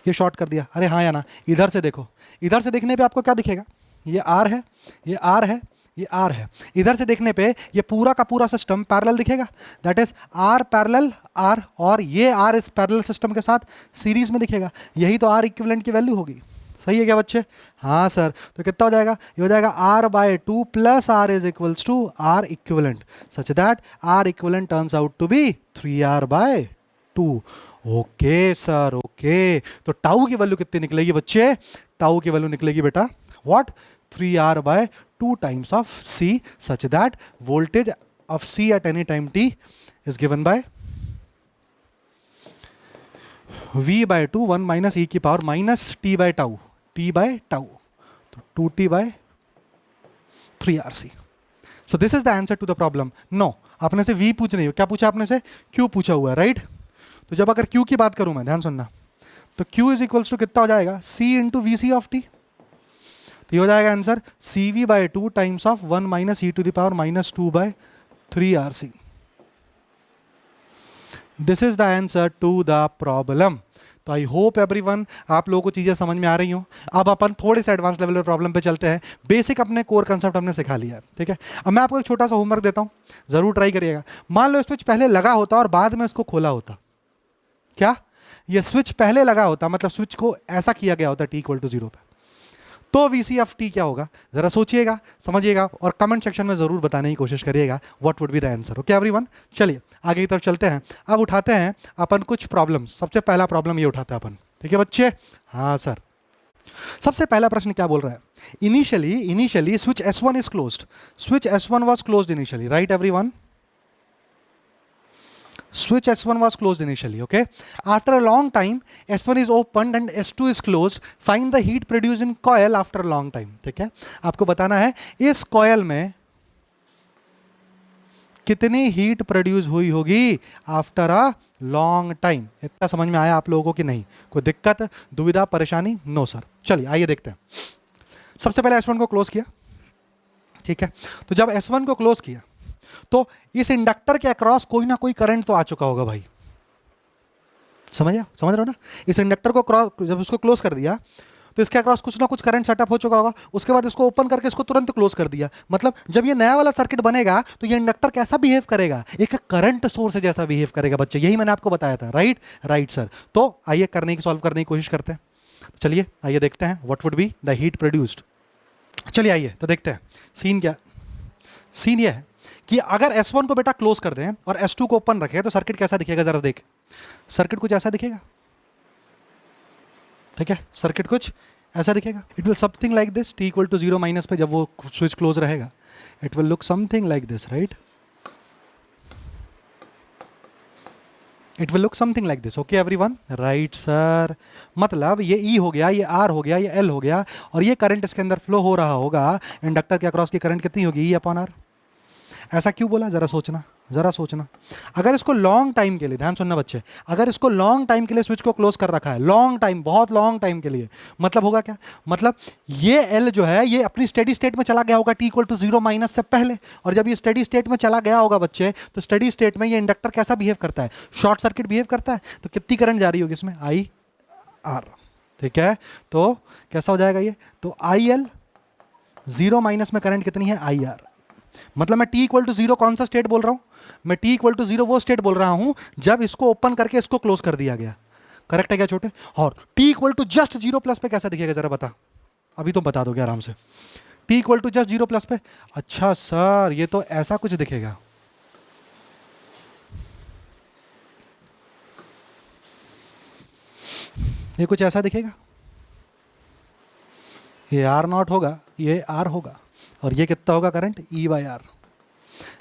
A: ये शॉर्ट कर दिया, अरे हाँ या ना। इधर से देखो, इधर से देखने पे आपको क्या दिखेगा, ये R है, ये R है, ये R है। इधर से देखने पे ये पूरा का पूरा सिस्टम पैरेलल दिखेगा, that is R parallel R, और ये R इस पैरेलल सिस्टम के साथ सीरीज में दिखेगा। यही तो R इक्विवेलेंट की वैल्यू होगी। सही है क्या बच्चे? हाँ सर। तो कितना हो जाएगा, ये हो जाएगा R/2 plus R is equals to R equivalent, such that R equivalent turns out to be 3R/2। Okay sir, okay. तो टाउ की वैल्यू कितनी निकलेगी बच्चे, टाउ की वैल्यू निकलेगी बेटा what, 3R/2 times of C, such that voltage of C at any time t is given by V/2 1 minus e की power minus t by tau, t by tau, तो 2t by 3RC। So this is the answer to the problem. No, आपने से V पूछ नहीं, क्या पूछा आपने से, Q पूछा हुआ है, राइट। तो जब अगर Q की बात करूं मैं, ध्यान सुनना, तो Q इज इक्वल्स टू कितना हो जाएगा, C into VC of t। तो ये हो जाएगा answer CV/2 times of 1 minus e to the power minus 2/3RC। This is the answer to the problem. तो आई होप एवरीवन आप लोगों को चीज़ें समझ में आ रही हो। अब अपन थोड़े से एडवांस लेवल पे प्रॉब्लम पे चलते हैं। बेसिक अपने कोर कंसेप्ट हमने सिखा लिया है, ठीक है। अब मैं आपको एक छोटा सा होमवर्क देता हूँ, ज़रूर ट्राई करिएगा। मान लो स्विच पहले लगा होता और बाद में इसको खोला होता, क्या ये स्विच पहले लगा होता, मतलब स्विच को ऐसा किया गया होता t इक्वल टू 0 पे, तो VC ऑफ t क्या होगा, जरा सोचिएगा, समझिएगा और कमेंट सेक्शन में जरूर बताने की कोशिश करिएगा what would be the answer. Okay everyone, चलिए आगे की तरफ चलते हैं। अब उठाते हैं अपन कुछ प्रॉब्लम्स। सबसे पहला प्रॉब्लम ये उठाते हैं अपन, ठीक है बच्चे। हाँ सर। सबसे पहला प्रश्न क्या बोल रहा है, initially switch S1 is closed, switch S1 was closed initially, right everyone. Switch S1 was closed initially, okay? After a long time, S1 is opened and S2 is closed. Find the heat produced in coil after a long time, ठीक है। आपको बताना है इस coil में कितनी heat produce हुई होगी आफ्टर अ लॉन्ग टाइम। इतना समझ में आया आप लोगों को कि नहीं, कोई दिक्कत, दुविधा, परेशानी? No sir. चलिए आइए देखते हैं। सबसे पहले S1 को क्लोज किया, ठीक है। तो जब S1 को क्लोज किया तो इस इंडक्टर के अक्रॉस कोई ना कोई करंट तो आ चुका होगा भाई, समझ रहे हो ना। इस इंडक्टर को क्रॉस, जब उसको क्लोज कर दिया तो इसके अक्रॉस कुछ ना कुछ करंट सेटअप हो चुका होगा, उसके बाद इसको ओपन करके इसको तुरंत क्लोज कर दिया। मतलब जब ये नया वाला सर्किट बनेगा तो ये इंडक्टर कैसा बिहेव करेगा, एक करंट सोर्स जैसा बिहेव करेगा बच्चे, यही मैंने आपको बताया था। Right right sir. तो आइए सॉल्व करने की कोशिश करते हैं। चलिए आइए देखते हैं what would be the heat produced. चलिए आइए तो देखते हैं सीन क्या। सीन ये है कि अगर S1 को बेटा क्लोज कर दें और S2 को ओपन रखें तो सर्किट कैसा दिखेगा, जरा देख। सर्किट कुछ ऐसा दिखेगा, ठीक है, सर्किट कुछ ऐसा दिखेगा। It will something like this, t equal to 0 minus पे जब वो स्विच क्लोज रहेगा, it will look something like this, right. It will look something like this. Okay everyone, right sir. मतलब ये E हो गया, ये R हो गया, ये L हो गया, और ये करंट इसके अंदर फ्लो हो रहा होगा। इंडक्टर के अक्रॉस की करंट कितनी होगी, E अपॉन R। ऐसा क्यों बोला, जरा सोचना, जरा सोचना। अगर इसको लॉन्ग टाइम के लिए, ध्यान सुनना बच्चे, अगर इसको लॉन्ग टाइम के लिए स्विच को क्लोज कर रखा है, लॉन्ग टाइम, बहुत लॉन्ग टाइम के लिए, मतलब होगा क्या, मतलब ये L जो है ये अपनी स्टेडी स्टेट में चला गया होगा t इक्वल टू 0 माइनस से पहले। और जब ये स्टेडी स्टेट में चला गया होगा बच्चे, तो स्टेडी स्टेट में ये इंडक्टर कैसा बिहेव करता है, शॉर्ट सर्किट बिहेव करता है। तो कितनी करंट जा रही होगी इसमें, IR, ठीक है। तो कैसा हो जाएगा ये, तो IL 0 माइनस में करंट कितनी है, IR। मतलब मैं t इक्वल टू 0 कौन सा स्टेट बोल रहा हूं, मैं t इक्वल टू 0 वो स्टेट बोल रहा हूं जब इसको ओपन करके इसको क्लोज कर दिया गया। करेक्ट है क्या छोटे। और t equal to just 0 plus पे कैसा दिखेगा, जरा बता, अभी तो बता दोगे आराम से। t equal to just 0 plus पे, अच्छा सर ये तो ऐसा कुछ दिखेगा। ये कुछ ऐसा दिखेगा, ये R0 होगा, ये R होगा, और ये कितना होगा करंट, E/R।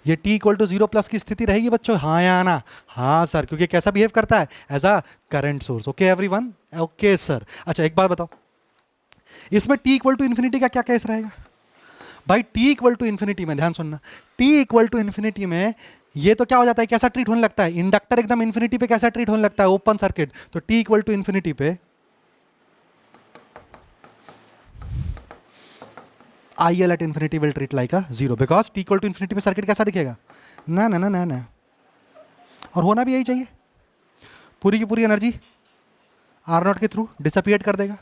A: ये t इक्वल टू 0 प्लस की स्थिति रहेगी बच्चों, हाँ या ना, हाँ सर, क्योंकि कैसा बिहेव करता है, as a current source. Okay everyone, okay sir. अच्छा एक बात बताओ, इसमें t इक्वल टू इन्फिनिटी का क्या केस रहेगा भाई। t इक्वल टू इन्फिनिटी में, ध्यान सुनना, t इक्वल टू इन्फिनिटी में ये तो क्या हो जाता है, कैसा ट्रीट होने लगता है, इंडक्टर एकदम इन्फिनिटी पे कैसा ट्रीट होने लगता है, ओपन सर्किट। तो t इक्वल टू इन्फिनिटी पे IL at infinity will treat like a 0 because t equal to infinity पे सर्किट कैसा दिखेगा, ना ना ना ना ना, और होना भी यही चाहिए। पूरी की पूरी एनर्जी R0 के थ्रू डिसअपियर कर देगा।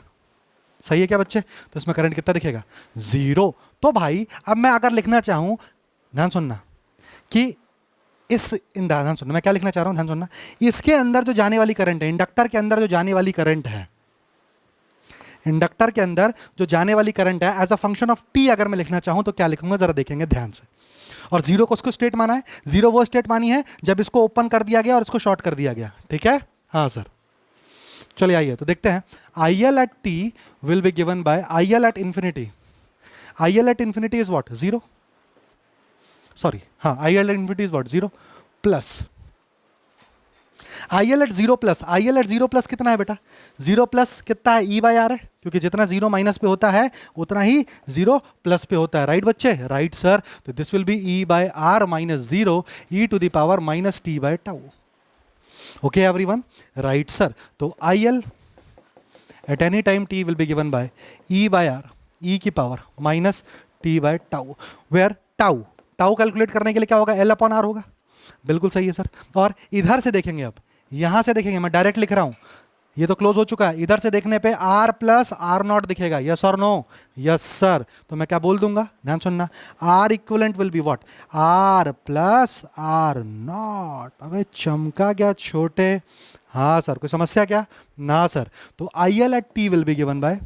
A: सही है क्या बच्चे। तो इसमें करंट कितना दिखेगा, 0। तो भाई अब मैं अगर लिखना चाहूँ, ध्यान सुनना, कि ध्यान सुनना मैं क्या लिखना चाह रहा हूँ, ध्यान सुनना, इसके अंदर जो जाने वाली करंट है, इंडक्टर के अंदर जो जाने वाली करंट है, इंडक्टर के अंदर जो जाने वाली करंट है, as a function of t अगर मैं लिखना चाहूं तो क्या लिखूंगा, जरा देखेंगे ध्यान से। और 0 को उसको स्टेट माना है, 0 वो स्टेट मानी है जब इसको ओपन कर दिया गया और इसको शॉर्ट कर दिया गया, ठीक है। हाँ सर, चलिए आइए तो देखते हैं। IL at t will be given by IL at infinity। IL at infinity is what, 0, sorry, हाँ, IL at infinity is what, 0 plus IL at 0 plus, IL at 0 plus कितना है बेटा, 0 प्लस कितना है, E/R है, क्योंकि जितना 0 माइनस पे होता है उतना ही 0 प्लस पे होता है। राइट बच्चे, राइट सर। तो this will be E/R minus 0 e to the power minus t/τ। Okay everyone, right sir. तो IL at any time t will be given by E/R, e की power minus t/τ, where tau calculate करने के लिए क्या होगा, L upon R होगा। बिल्कुल सही है सर। और इधर से देखेंगे, अब यहां से देखेंगे, मैं डायरेक्ट लिख रहा हूं, ये तो क्लोज हो चुका है, इधर से देखने पे R प्लस R0 दिखेगा, यस और नो, यस सर। तो मैं क्या बोल दूंगा, ध्यान सुनना, R equivalent will be what, R plus R0। अबे चमका क्या छोटे, हाँ सर, कोई समस्या क्या, ना सर। तो IL at t will be given by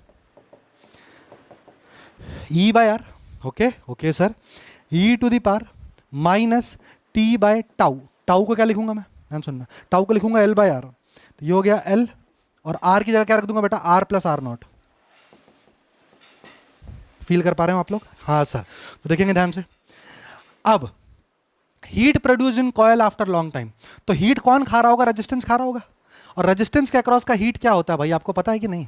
A: E/R, okay okay sir, e to the power minus t/τ। Tau को क्या लिखूंगा मैं, ध्यान सुनना, टाउ को लिखूंगा L/R। तो ये हो गया L, और R की जगह क्या रख दूंगा बेटा, R प्लस R0। फील कर पा रहे हो आप लोग, हाँ सर। तो देखेंगे ध्यान से, अब heat produce in coil after long time. तो हीट कौन खा रहा होगा, रेजिस्टेंस खा रहा होगा। और रेजिस्टेंस के अक्रॉस का हीट क्या होता है भाई, आपको पता है कि नहीं।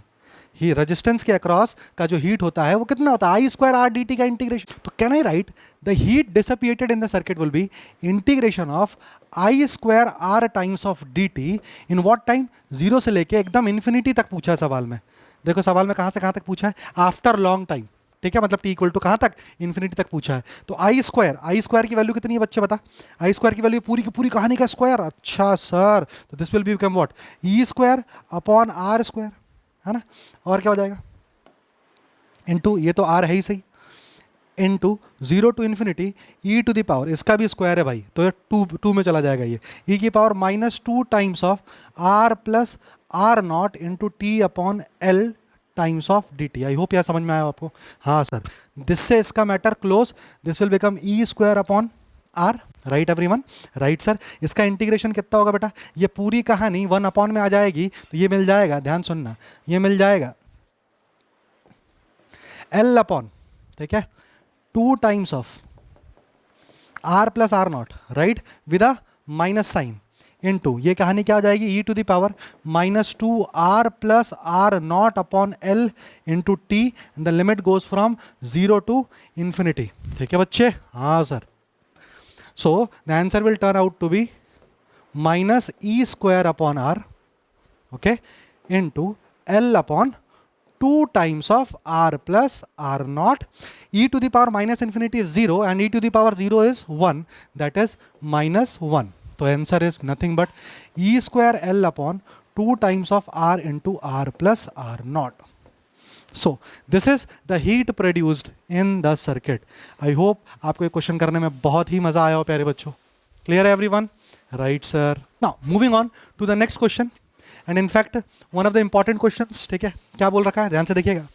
A: ही रेजिस्टेंस के अक्रॉस का जो हीट होता है वो कितना होता है, I² RdT का इंटीग्रेशन। तो can I write the heat dissipated in the circuit will be integration of I² R times of dt in what time, 0 से लेके एकदम इन्फिनिटी तक पूछा है सवाल में। देखो सवाल में कहाँ से कहाँ तक पूछा है, आफ्टर लॉन्ग टाइम, ठीक है, मतलब t इक्वल टू कहाँ तक, इन्फिनिटी तक पूछा है। तो I² की वैल्यू कितनी है बच्चे बता, I² की वैल्यू पूरी की पूरी कहानी का स्क्वायर। अच्छा सर, तो this will be become what, E² upon R², है ना। और क्या हो जाएगा, इंटू ये तो आर है ही सही, into 0 to infinity e to the power, इसका भी स्क्वायर है भाई तो ये टू में चला जाएगा, ये ई की power -2 times of R plus R not into T upon L times of D T. I hope यह समझ में आया आपको। हाँ सर, दिस से इसका matter close, this will become e square upon R, right everyone, right sir. इसका integration कितना होगा बेटा, ये पूरी कहानी 1 अपॉन में आ जाएगी तो ये मिल जाएगा, ध्यान सुनना, ये मिल जाएगा एल अपॉन, ठीक है, 2 times of R plus R naught, right, with a minus sign, into ये कहानी क्या आ जाएगी, e to the power -2 R plus R naught upon L into T, the limit goes from 0 to infinity. ठीक है बच्चे, हाँ sir. So the answer will turn out to be minus e square upon R, okay, into L upon 2 times of r plus r naught. E to the power minus infinity is 0 and e to the power 0 is 1, that is -1. So answer is nothing but e square L upon 2 times of r into r plus r naught. So this is the heat produced in the circuit. I hope आपको ये question करने में बहुत ही मजा आया हो प्यारे बच्चों। Clear everyone? Right sir. Now moving on to the next question. And in fact, one of the important questions, ठीक है, क्या बोल रखा है, ध्यान से देखिएगा।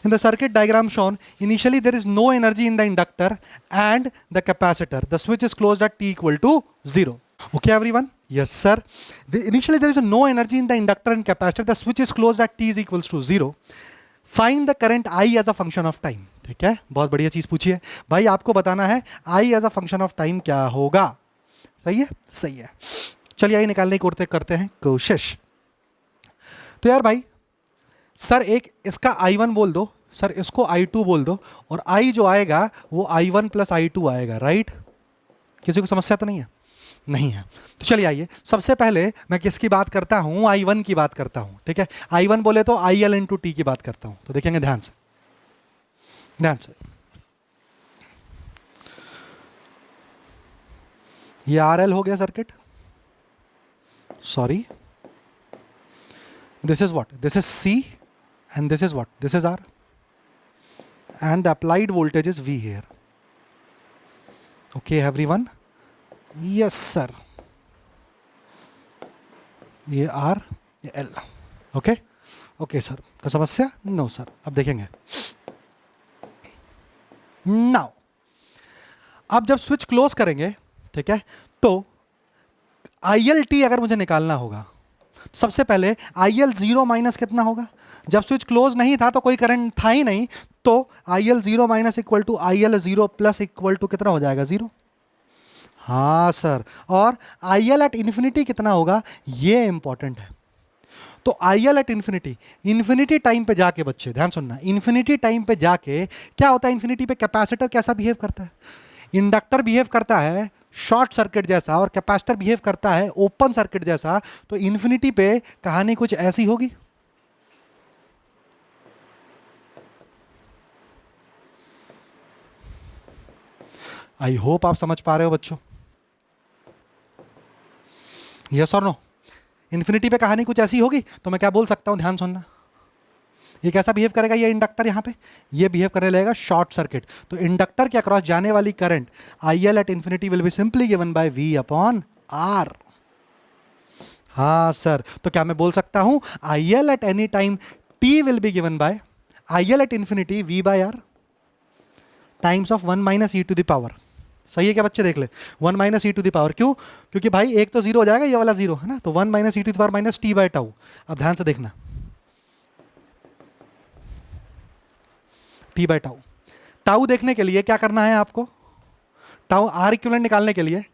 A: In the circuit diagram shown, initially there is no energy in the inductor and the capacitor. The switch is closed at t equal to 0. Okay, everyone? Yes, sir. Initially there is no energy in the inductor and capacitor. The switch is closed at t is equals to 0. Find the current I as a function of time. ठीक है, बहुत बढ़िया चीज पूछी है भाई, आपको बताना है I as a function of time क्या होगा। सही है, सही है। चलिए आई निकालने की करते हैं कोशिश। तो यार भाई, सर एक इसका I1 बोल दो, सर इसको I2 बोल दो, और I जो आएगा वो I1 प्लस I2 आएगा, राइट। किसी को समस्या तो नहीं है? नहीं है। तो चलिए आइए, सबसे पहले मैं किसकी बात करता हूँ, I1 की बात करता हूँ। ठीक है, I1 बोले तो IL इंटू टी की बात करता हूँ। तो देखेंगे ध्यान से, ध्यान से, ये RL हो गया circuit, sorry, this is what, this is C and this is what, this is R, and the applied voltage is V here. Okay everyone? Yes sir. ये R, ये L. Okay? Okay sir. कोई समस्या? No sir. अब देखेंगे। Now, अब जब switch close करेंगे, ठीक है, तो ILT अगर मुझे निकालना होगा, सबसे पहले IL 0 माइनस कितना होगा, जब स्विच क्लोज नहीं था तो कोई करंट था ही नहीं, तो IL 0 minus equal to IL 0 plus equal to कितना हो जाएगा, 0। हाँ सर, और IL एट इन्फिनिटी कितना होगा, ये इंपॉर्टेंट है। तो IL at infinity, infinity time पे जाके बच्चे ध्यान सुनना, इन्फिनिटी टाइम पे जाके क्या होता है, इन्फिनिटी पे कैपेसिटर कैसा बिहेव करता है, इंडक्टर बिहेव करता है शॉर्ट सर्किट जैसा, और कैपेसिटर बिहेव करता है ओपन सर्किट जैसा। तो इन्फिनिटी पे कहानी कुछ ऐसी होगी। आई होप आप समझ पा रहे हो बच्चों। यस और नो? इन्फिनिटी पे कहानी कुछ ऐसी होगी, तो मैं क्या बोल सकता हूं, ध्यान सुनना, ये कैसा बिहेव करेगा, ये इंडक्टर यहाँ पे ये बिहेव करने लगेगा शॉर्ट सर्किट। तो इंडक्टर के अक्रॉस जाने वाली current IL at infinity will be simply given by V upon R। हाँ सर, तो क्या मैं बोल सकता हूं IL at any time T will be given by IL at infinity V by R times of 1 minus E to the power. सही है क्या बच्चे, देख ले, 1 माइनस ई टू द पावर, क्यों, क्योंकि भाई एक तो 0 हो जाएगा, ये वाला 0 है ना, तो 1 minus E to the power minus T by tau. अब ध्यान से देखना, टी बाय टाउ, टाउ देखने के लिए क्या करना है आपको, टाउ आर इक्विवेलेंट निकालने के लिए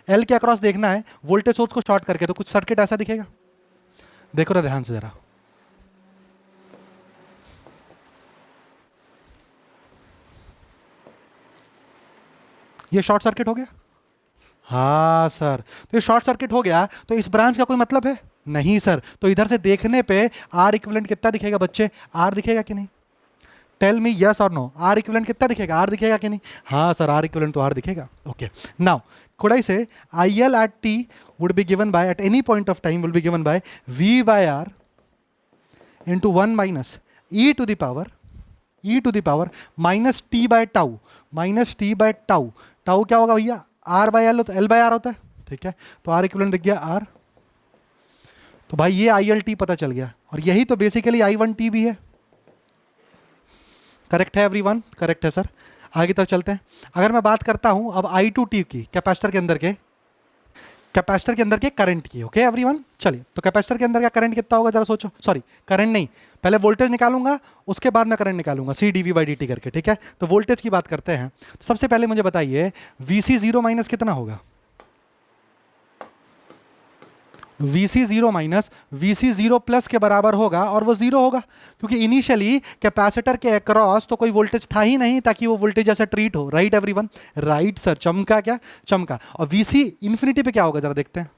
A: एल के अक्रॉस देखना है वोल्टेज सोर्स को शॉर्ट करके। तो कुछ सर्किट ऐसा दिखेगा, देखो ना ध्यान से जरा, ये शॉर्ट सर्किट हो गया। हाँ सर, तो ये शॉर्ट सर्किट हो गया, तो इस ब्रांच का कोई मतलब है नहीं सर। तो इधर से देखने पे आर इक्विवेलेंट कितना दिखेगा बच्चे, आर दिखेगा कि नहीं, टेल मी यस और नो, आर इक्विवेलेंट कितना दिखेगा, आर दिखेगा कि नहीं। हाँ सर, आर इक्विवेलेंट तो आर दिखेगा। Okay, now could I say IL at t would be given by, at any point of time will be given by V by R into 1 minus e to the power e to the power minus T by tau, minus T by tau, tau क्या होगा भैया, R by L, तो L by R होता है, ठीक है, तो are equivalent दिख गया आर, तो भाई ये आई एल टी पता चल गया, और यही तो बेसिकली आई वन टी भी है। करेक्ट है एवरीवन, करेक्ट है सर। आगे तक चलते हैं। अगर मैं बात करता हूं अब आई टू टी की, कैपेसिटर के अंदर के, कैपेसिटर के अंदर के करंट की, ओके एवरीवन, चलिए, तो कैपेसिटर के अंदर का करंट कितना होगा जरा सोचो, सॉरी करंट नहीं, पहले वोल्टेज निकालूंगा उसके बाद मैं करंट निकालूंगा, C D V by D T करके, ठीक है। तो वोल्टेज की बात करते हैं, तो सबसे पहले मुझे बताइए वी सी जीरो माइनस कितना होगा, Vc zero minus Vc zero plus के बराबर होगा, और वो जीरो होगा क्योंकि इनिशियली कैपेसिटर के अक्रॉस तो कोई वोल्टेज था ही नहीं ताकि वो वोल्टेज ऐसा ट्रीट हो, राइट एवरीवन, राइट सर, चमका क्या, चमका। और Vc इंफिनिटी पे क्या होगा जरा देखते हैं।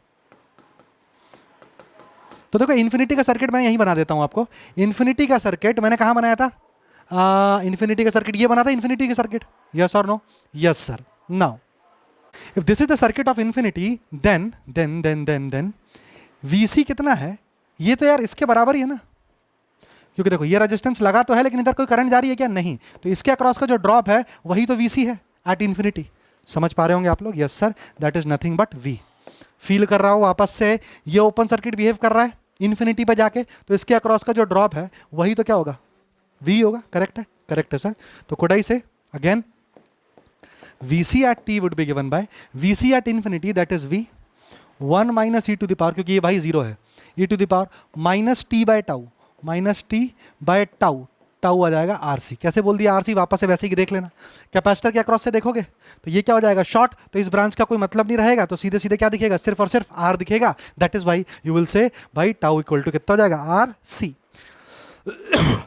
A: तो देखो इन्फिनिटी का सर्किट मैं यहीं बना देता हूं आपको। इन्फिनिटी का सर्किट मैंने कहां बनाया था, इन्फिनिटी का सर्किट ये बना था, इन्फिनिटी का सर्किट, यस और no, yes sir. Now if this is the circuit of infinity, then Vc कितना है, ये तो यार इसके बराबर ही है ना, क्योंकि देखो ये रेजिस्टेंस लगा तो है लेकिन इधर कोई करंट जारी है क्या, नहीं, तो इसके अक्रॉस का जो ड्रॉप है वही तो Vc है एट इन्फिनिटी। समझ पा रहे होंगे आप लोग, yes sir, that is nothing but V। Feel कर रहा हूँ वापस से, ये ओपन सर्किट बिहेव कर रहा है इन्फिनिटी पर जाके, तो इसके अक्रॉस का जो ड्रॉप है वही तो क्या होगा, V होगा। करेक्ट है सर। तो could I say again Vc at t would be given by Vc at infinity, that is V 1 minus E to the power, क्योंकि ये भाई जीरो है, e to the power minus T by tau, minus T by tau, tau आ जाएगा RC. कैसे बोल दिया RC, वापस से वैसे ही देख लेना, कैपेसिटर के अक्रॉस से देखोगे तो ये क्या हो जाएगा, शॉर्ट, तो इस ब्रांच का कोई मतलब नहीं रहेगा, तो सीधे सीधे क्या दिखेगा, सिर्फ और सिर्फ आर दिखेगा। That is why you will say भाई टाउ इक्वल टू कितना हो जाएगा, आर सी।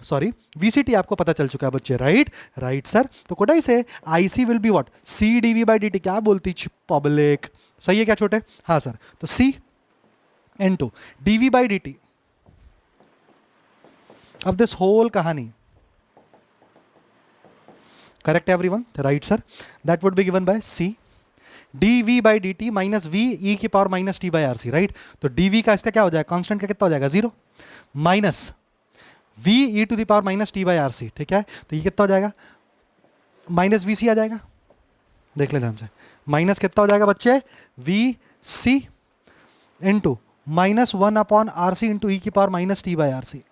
A: सॉरी, वीसीटी आपको पता चल चुका है बच्चे, राइट, राइट सर। तो could I say IC will be what, C D V by D T, क्या बोलती पब्लिक, सही है क्या छोटे, हाँ सर। तो C into dV by dt of this whole कहानी, correct everyone, right sir, that would be given by C dV by dt minus V e की power minus T by R C, right. तो dV का इसका क्या हो जाएगा, constant का कितना हो जाएगा, zero, minus V e to the power minus T by R C, ठीक है। तो ये कितना हो जाएगा, माइनस वी सी आ जाएगा, देख ले ध्यान से, माइनस कितना हो जाएगा बच्चे, V C into minus 1 upon R C into e की power minus T by R C.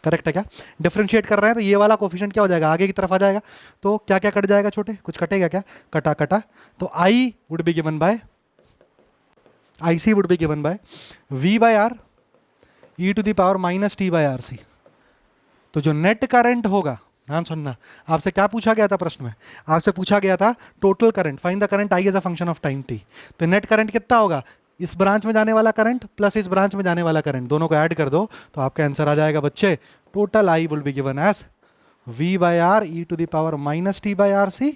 A: Correct है क्या, डिफरेंशिएट कर रहे हैं तो ये वाला कोफिशिएंट क्या हो जाएगा, आगे की तरफ आ जाएगा, तो क्या क्या कट जाएगा छोटे, कुछ कटेगा क्या, कटा कटा, तो I would be given by, I C would be given by V by R e to the power minus T by R C. तो जो नेट करंट होगा, ध्यान सुनना, आपसे क्या पूछा गया था प्रश्न में, आपसे पूछा गया था total current, find the current I as a function of time T. तो नेट करंट कितना होगा, इस ब्रांच में जाने वाला करंट प्लस इस ब्रांच में जाने वाला करंट, दोनों को ऐड कर दो तो आपका आंसर आ जाएगा बच्चे, total I will be given as V by R e to the power minus T by R C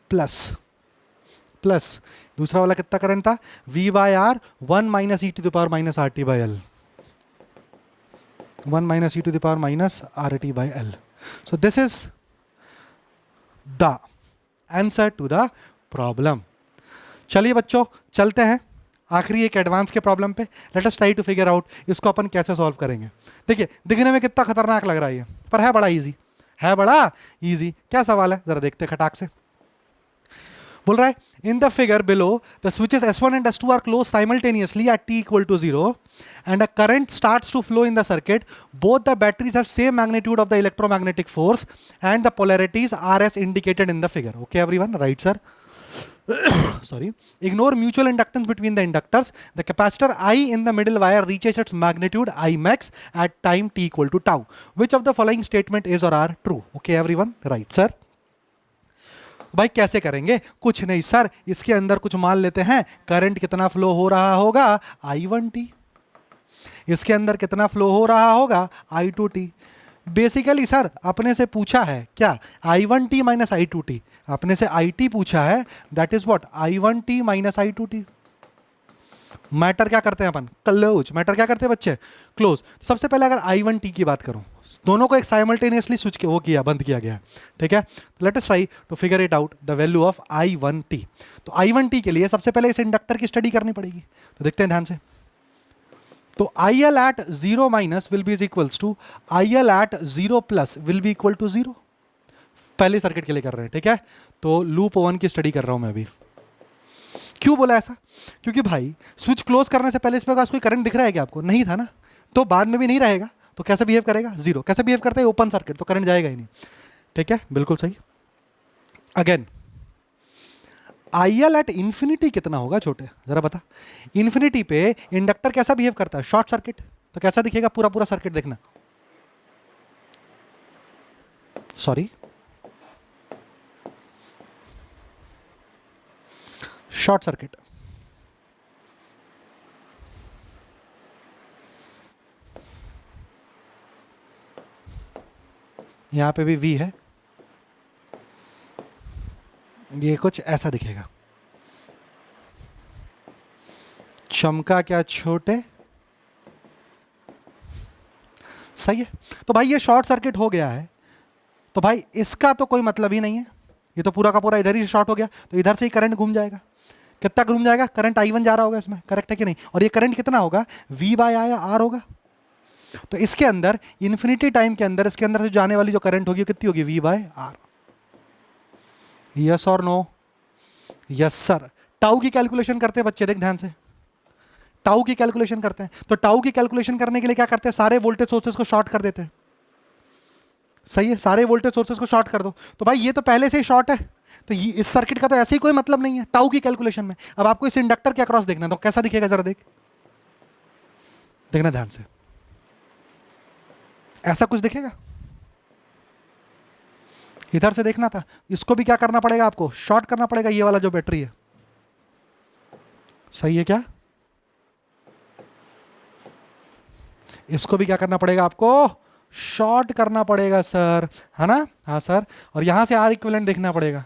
A: plus plus दूसरा वाला कितना करंट था, V by R 1 minus E to the power minus R T by L, 1 minus E to the power minus R T by L. So this is the answer to the problem. चलिए बच्चों चलते हैं आखिरी एक advance के problem पे। Let us try to figure out इसको अपन कैसे सॉल्व करेंगे। देखिए दिखने में कितना खतरनाक लग रहा है ये, पर है बड़ा इजी, है बड़ा इजी। क्या सवाल है जरा देखते हैं खटाक से। बोल रहा है in the figure below the switches S1 and S2 are close simultaneously at t equal to 0 and a current starts to flow in the circuit. Both the batteries have same magnitude of the electromagnetic force and the polarities are as indicated in the figure. Okay everyone, right sir? Sorry. Ignore mutual inductance between the inductors. The capacitor I in the middle wire reaches its magnitude I max at time t equal to tau. Which of the following statement is or are true? Okay everyone, right sir? भाई कैसे करेंगे, कुछ नहीं sir, इसके अंदर कुछ मान लेते हैं, करंट कितना फ्लो हो रहा होगा I1t, इसके अंदर कितना फ्लो हो रहा होगा I2t। बेसिकली सर अपने से पूछा है क्या, I1t माइनस I2t, अपने से IT पूछा है, that is what I1t minus I2t। Matter क्या करते हैं अपन, क्लोज, मैटर क्या करते हैं बच्चे, क्लोज। सबसे पहले अगर I1t की बात करूं, दोनों को एक साइमल्टेनियसली स्विच के वो किया, बंद किया गया, ठीक है। Let us try to figure it out the value of I1t। तो I1t के लिए सबसे पहले इस इंडक्टर की स्टडी करनी पड़ेगी, तो देखते हैं ध्यान से। तो IL at 0 minus will be is equals to IL at 0 plus will be equal to 0. पहले सर्किट के लिए कर रहे हैं, ठीक है। तो लूप 1 की स्टडी कर रहा हूं मैं अभी। क्यों बोला ऐसा? क्योंकि भाई स्विच क्लोज करने से पहले इस पर कोई करंट दिख रहा है क्या आपको? नहीं था ना, तो बाद में भी नहीं रहेगा, तो कैसे बिहेव करेगा? जीरो। कैसे बिहेव करता है? ओपन सर्किट, तो करंट जाएगा ही नहीं, ठीक है, बिल्कुल सही। अगेन IL एट इन्फिनिटी कितना होगा छोटे, जरा बता। इन्फिनिटी पे इंडक्टर कैसा बिहेव करता है? Short circuit. तो कैसा दिखेगा? पूरा पूरा सर्किट देखना, सॉरी शॉर्ट सर्किट। यहां पे भी V है, ये कुछ ऐसा दिखेगा। चमका क्या छोटे? सही है। तो भाई ये शॉर्ट सर्किट हो गया है, तो भाई इसका तो कोई मतलब ही नहीं है, ये तो पूरा का पूरा इधर ही शॉर्ट हो गया, तो इधर से ही करंट घूम जाएगा। कितना घूम जाएगा? करंट I1 जा रहा होगा इसमें, करेक्ट है कि नहीं? और ये करंट कितना होगा? V बाय I R होगा। तो इसके अंदर इन्फिनिटी टाइम के अंदर इसके अंदर से जाने वाली जो करंट होगी कितनी होगी? V by R। यस और नो? Yes sir. टाउ की कैलकुलेशन करते हैं बच्चे, देख ध्यान से, टाउ की कैलकुलेशन करते हैं। तो टाउ की कैलकुलेशन करने के लिए क्या करते हैं? सारे वोल्टेज सोर्सेज को शॉर्ट कर देते हैं। सही है, सारे वोल्टेज सोर्सेज को शॉर्ट कर दो। तो भाई ये तो पहले से ही शॉर्ट है, तो ये इस सर्किट का तो ऐसे ही कोई मतलब नहीं है टाउ की कैलकुलेशन में। अब आपको इस इंडक्टर के अक्रॉस देखना है, तो कैसा दिखेगा जरा देख, देखना ध्यान से, ऐसा कुछ दिखेगा। इधर से देखना था, इसको भी क्या करना पड़ेगा आपको? शॉर्ट करना पड़ेगा, ये वाला जो बैटरी है। सही है क्या? इसको भी क्या करना पड़ेगा आपको? शॉर्ट करना पड़ेगा सर, है ना? हाँ सर। और यहां से आर इक्विवेलेंट देखना पड़ेगा,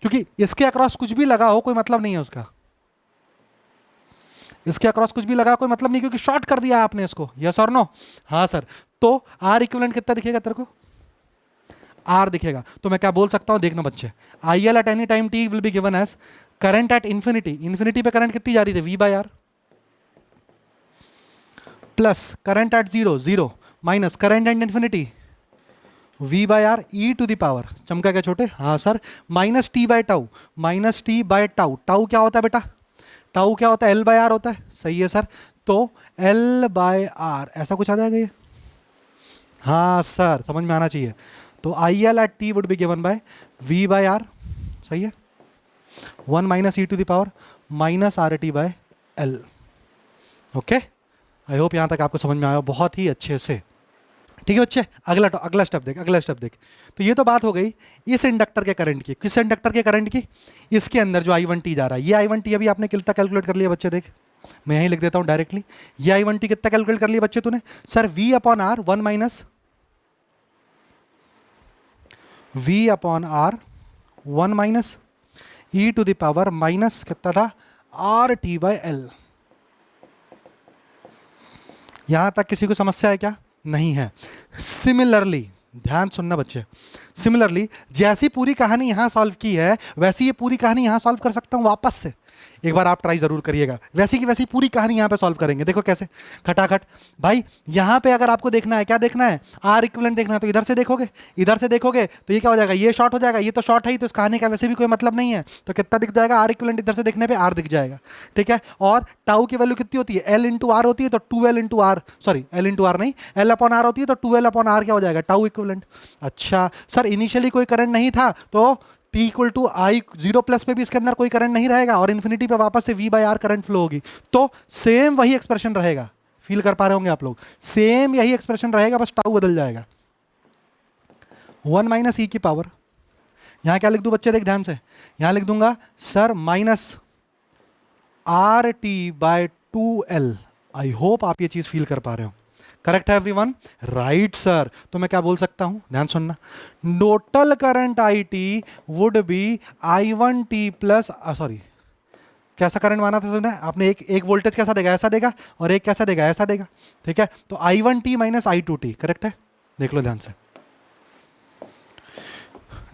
A: क्योंकि इसके अक्रॉस कुछ भी लगा हो कोई मतलब नहीं है उसका। इसके अक्रॉस कुछ भी लगा कोई मतलब नहीं, क्योंकि शॉर्ट कर दिया आपने इसको। यस और नो? हाँ सर। तो आर इक्विवेलेंट कितना दिखेगा तेरे को? आर दिखेगा। तो मैं क्या बोल सकता हूं, देखना बच्चे, IL at any time t will be given as current at infinity. Infinity पे करंट कितनी जा रही थी? V by R plus current at 0 0 minus current at infinity V by R e to the power, चमका क्या छोटे? हाँ sir, minus T by tau, minus T by tau. Tau क्या होता है बेटा? टाउ क्या होता है? L बाय R होता है। सही है सर। तो L बाय R ऐसा कुछ आ जाएगा ये? हाँ सर, समझ में आना चाहिए। तो IL at t would be given by V by R। सही है, 1 minus e to the power minus RT by L। Okay, I hope यहाँ तक आपको समझ में आया बहुत ही अच्छे से। ठीक है बच्चे, अगला स्टेप देख, अगला स्टेप देख। तो ये तो बात हो गई इस इंडक्टर के करंट की। किस इंडक्टर के करंट की? इसके अंदर जो I1t जा रहा है। ये I1t अभी आपने कितना कैलकुलेट कर लिया बच्चे? देख, मैं यहीं लिख देता हूँ डायरेक्टली। ये I1t कितना कैलकुलेट कर लिया बच्चे तूने? Sir V upon R 1 minus V upon R 1 minus e to the power minus कितना था? RT by L। यहां तक किसी को समस्या है क्या? नहीं है। सिमिलरली, ध्यान सुनना बच्चे, सिमिलरली जैसी पूरी कहानी यहां सॉल्व की है वैसी ये पूरी कहानी यहां सॉल्व कर सकता हूं वापस से। एक बार आप ट्राई जरूर करिएगा, वैसी की वैसी पूरी कहानी यहां पे सॉल्व करेंगे। देखो कैसे, खटाखट। भाई यहां पे अगर आपको देखना है, क्या देखना है? आर इक्विवेलेंट देखना है, तो इधर से देखोगे, इधर से देखोगे तो ये क्या हो जाएगा? ये शॉर्ट हो जाएगा, ये तो शॉर्ट है ही, तो इस कहानी का वैसे भी कोई मतलब नहीं है। तो कितना दिख जाएगा? आर इक्विवेलेंट इधर से देखने पे आर दिख जाएगा, ठीक है। और टाउ की वैल्यू कितनी होती है? L इंटू आर होती है, तो 2L into R, sorry L into R नहीं, L अपॉन आर होती है, तो 2L अपॉन आर क्या हो जाएगा? Tau equivalent. अच्छा सर, इनिशियली कोई करंट नहीं था, तो t equal to I 0 plus पे भी इसके अंदर कोई करंट नहीं रहेगा, और इन्फिनिटी पे वापस से V by R current flow होगी, तो सेम वही एक्सप्रेशन रहेगा। फील कर पा रहे होंगे आप लोग? सेम यही एक्सप्रेशन रहेगा, बस टाउ बदल जाएगा। 1 माइनस e की पावर, यहां क्या लिख दूं बच्चे? देख ध्यान से, यहां लिख दूंगा sir minus RT by 2L। I hope आप ये चीज फील कर पा रहे हो। करेक्ट है एवरीवन? Right sir. तो मैं क्या बोल सकता हूं, ध्यान सुनना, total current IT would be I1t plus, sorry कैसा करंट माना था तुमने आपने? एक वोल्टेज कैसा देगा? ऐसा देगा, और एक कैसा देगा? ऐसा देगा, ठीक है। तो I1t माइनस I2t, करेक्ट है? देख लो ध्यान से,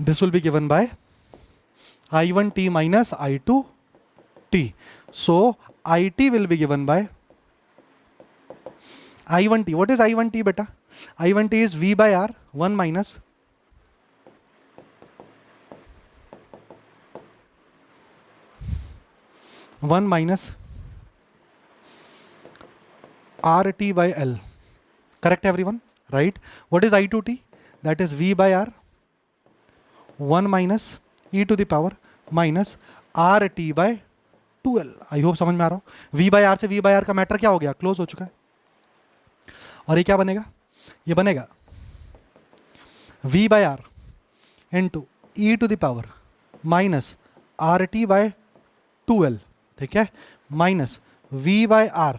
A: this will be given bye I1t minus I2t। So IT will be given bye I1t, what is I1t beta? I1t is V by R 1 minus RT by L. Correct everyone? Right? What is I2t? That is V by R 1 minus e to the power minus RT by 2L. I hope समझ में आ रहा हो. V by R से V by R का matter क्या हो गया? Close हो चुका है. और ये क्या बनेगा? ये बनेगा V by R into e to the power minus RT by 2L. ठीक है, minus V by R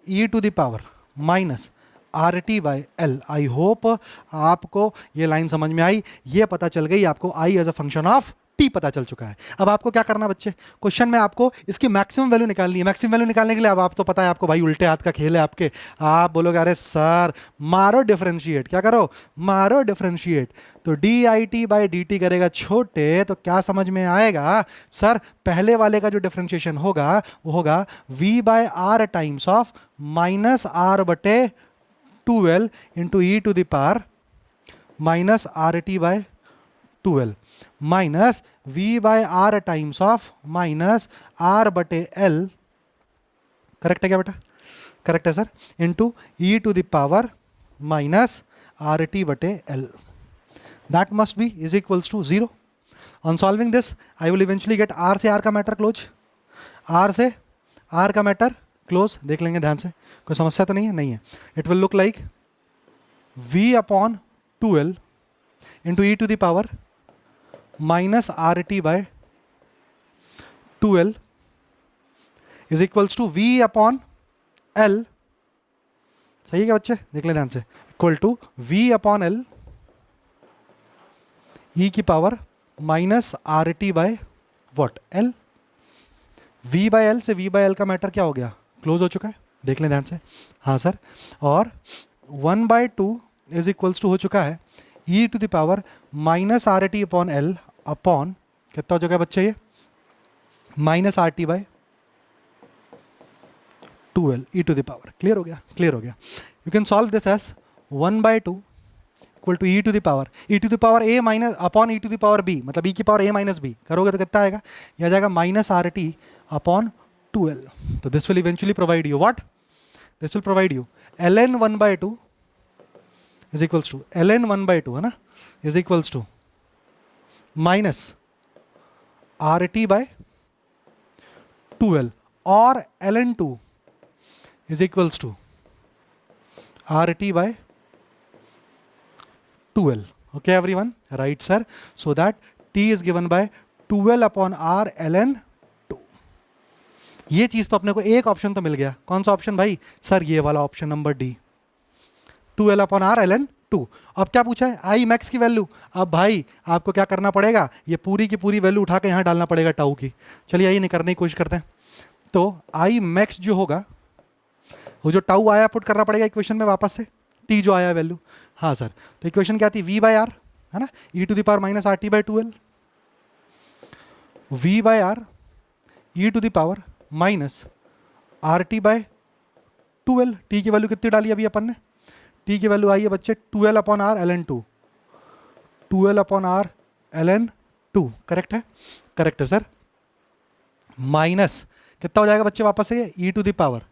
A: e to the power minus RT by L. I hope आपको ये लाइन समझ में आई, ये पता चल गई आपको I as a function of T पता चल चुका है. अब आपको क्या करना बच्चे, क्वेश्चन में आपको इसकी मैक्सिमम वैल्यू निकालनी है. मैक्सिमम वैल्यू निकालने के लिए अब आप तो पता है आपको भाई उल्टे हाथ का खेल है आपके. आप बोलोगे अरे सर मारो डिफरेंशिएट. क्या करो? मारो डिफरेंशिएट. तो DIT बाई DT करेगा छोटे तो क्या समझ में आएगा सर, पहले वाले का जो डिफरेंशिएशन होगा वो होगा V by R times of minus R बटे 2L into e to the power minus RT by 2L minus V by R times of minus R बटे L. करेक्ट है क्या बेटा? करेक्ट है sir. Into e to the power minus RT बटे L. That must be is equals to 0. On solving this I will eventually get R से R का matter close. R से R का matter close. देख लेंगे ध्यान से, कोई समस्या तो नहीं है? नहीं है. It will look like V upon 2L into e to the power minus RT by 2L is equals to V upon L. सही है क्या बच्चे? देख लें ध्यान से. Equal to V upon L e की power minus RT by what L. V by L से V बाय L का मैटर क्या हो गया? क्लोज हो चुका है. देख लें ध्यान से. हाँ सर. और 1/2 इज इक्वल्स टू हो चुका है e to the power minus RT upon L upon कितना हो चुका है बच्चे? ये minus RT by 2L e to the power. Clear हो गया? क्लियर हो गया. You can solve this as 1/2 equal to e to the power a minus upon e to the power b, मतलब e की पावर a माइनस b करोगे तो कितना आएगा? यह आ जाएगा माइनस RT अपॉन 2L. तो this will eventually provide you what? This will provide you ln 1/2 is equals to ln 1/2 है ना, is equals to minus RT by 2L और ln 2 is equals to RT by 2L. Okay everyone, right sir? So that T is given by 2L upon R ln 2. ये चीज तो अपने को एक option तो मिल गया. कौन सा ऑप्शन भाई? सर ये वाला option number D, 2L upon R ln 2. अब क्या पूछा है? आई मैक्स की वैल्यू. अब भाई आपको क्या करना पड़ेगा? ये पूरी की पूरी वैल्यू उठा के यहाँ डालना पड़ेगा टाउ की. चलिए आइए निकालने की कोशिश करते हैं. तो आई मैक्स जो होगा वो जो टाउ आया पुट करना पड़ेगा इक्वेशन में वापस से. टी जो आया वैल्यू. हाँ सर. तो इक्वेशन क्या थी? V बाय आर है ना, e to the power minus RT by 2L. V by R e to the power minus RT by 2L. T की वैल्यू कितनी डाली अभी अपन ने? टी की वैल्यू आई है बच्चे 2L upon R ln 2. 2L upon R ln 2. Correct है? Correct है सर. माइनस कितना हो जाएगा बच्चे वापस से? ई टू द पावर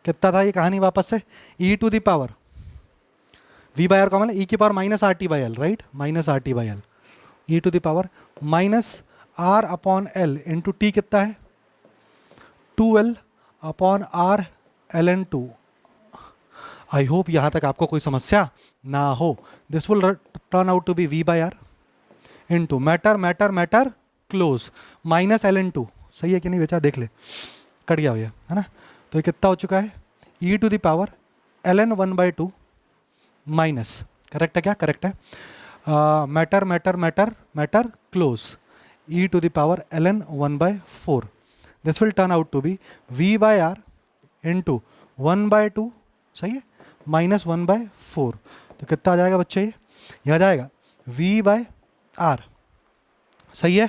A: कितना था ये कहानी वापस से? E to the power V by R common है, ई की power minus RT by L, right? Minus RT by L e to the power minus R upon L into T कितना है? 2L upon R ln 2. I hope यहाँ तक आपको कोई समस्या ना हो. This will turn out to be V by R into matter matter matter close minus ln 2. सही है कि नहीं बेटा? देख ले, कट गया भैया है ना. तो ये कितना हो चुका है? E to the power ln 1/2 minus. Correct है क्या? करेक्ट है. Matter matter matter matter close e to the power ln 1/4. This will turn out to be V by R into 1/2. सही है? माइनस 1/4. तो कितना आ जाएगा बच्चे? ये आ जाएगा V बाय आर. सही है?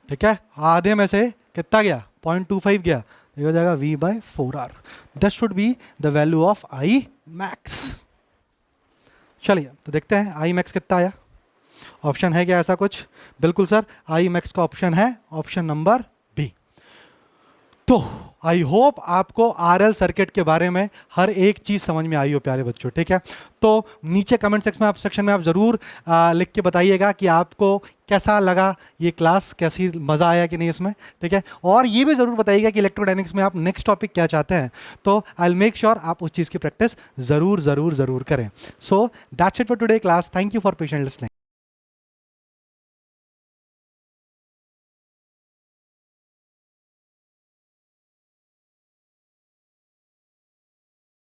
A: ठीक है. आधे में से कितना गया? 0.25 गया. ये हो जाएगा V by 4R. This should be the value of I max. चलिए तो देखते हैं आई मैक्स कितना आया। ऑप्शन है क्या ऐसा कुछ? बिल्कुल सर, आई मैक्स का ऑप्शन है ऑप्शन नंबर बी। तो आई होप आपको आरएल सर्किट के बारे में हर एक चीज़ समझ में आई हो प्यारे बच्चों, ठीक है। तो नीचे कमेंट सेक्शन में आप ज़रूर लिख के बताइएगा कि आपको कैसा लगा ये क्लास, कैसी मज़ा आया कि नहीं इसमें, ठीक है। और ये भी ज़रूर बताइएगा कि इलेक्ट्रोडायनेमिक्स में आप नेक्स्ट टॉपिक क्या चाहते हैं, तो आई विल मेक श्योर आप उस चीज़ की प्रैक्टिस ज़रूर ज़रूर ज़रूर करें। So that's it for today class. Thank you for patient listening.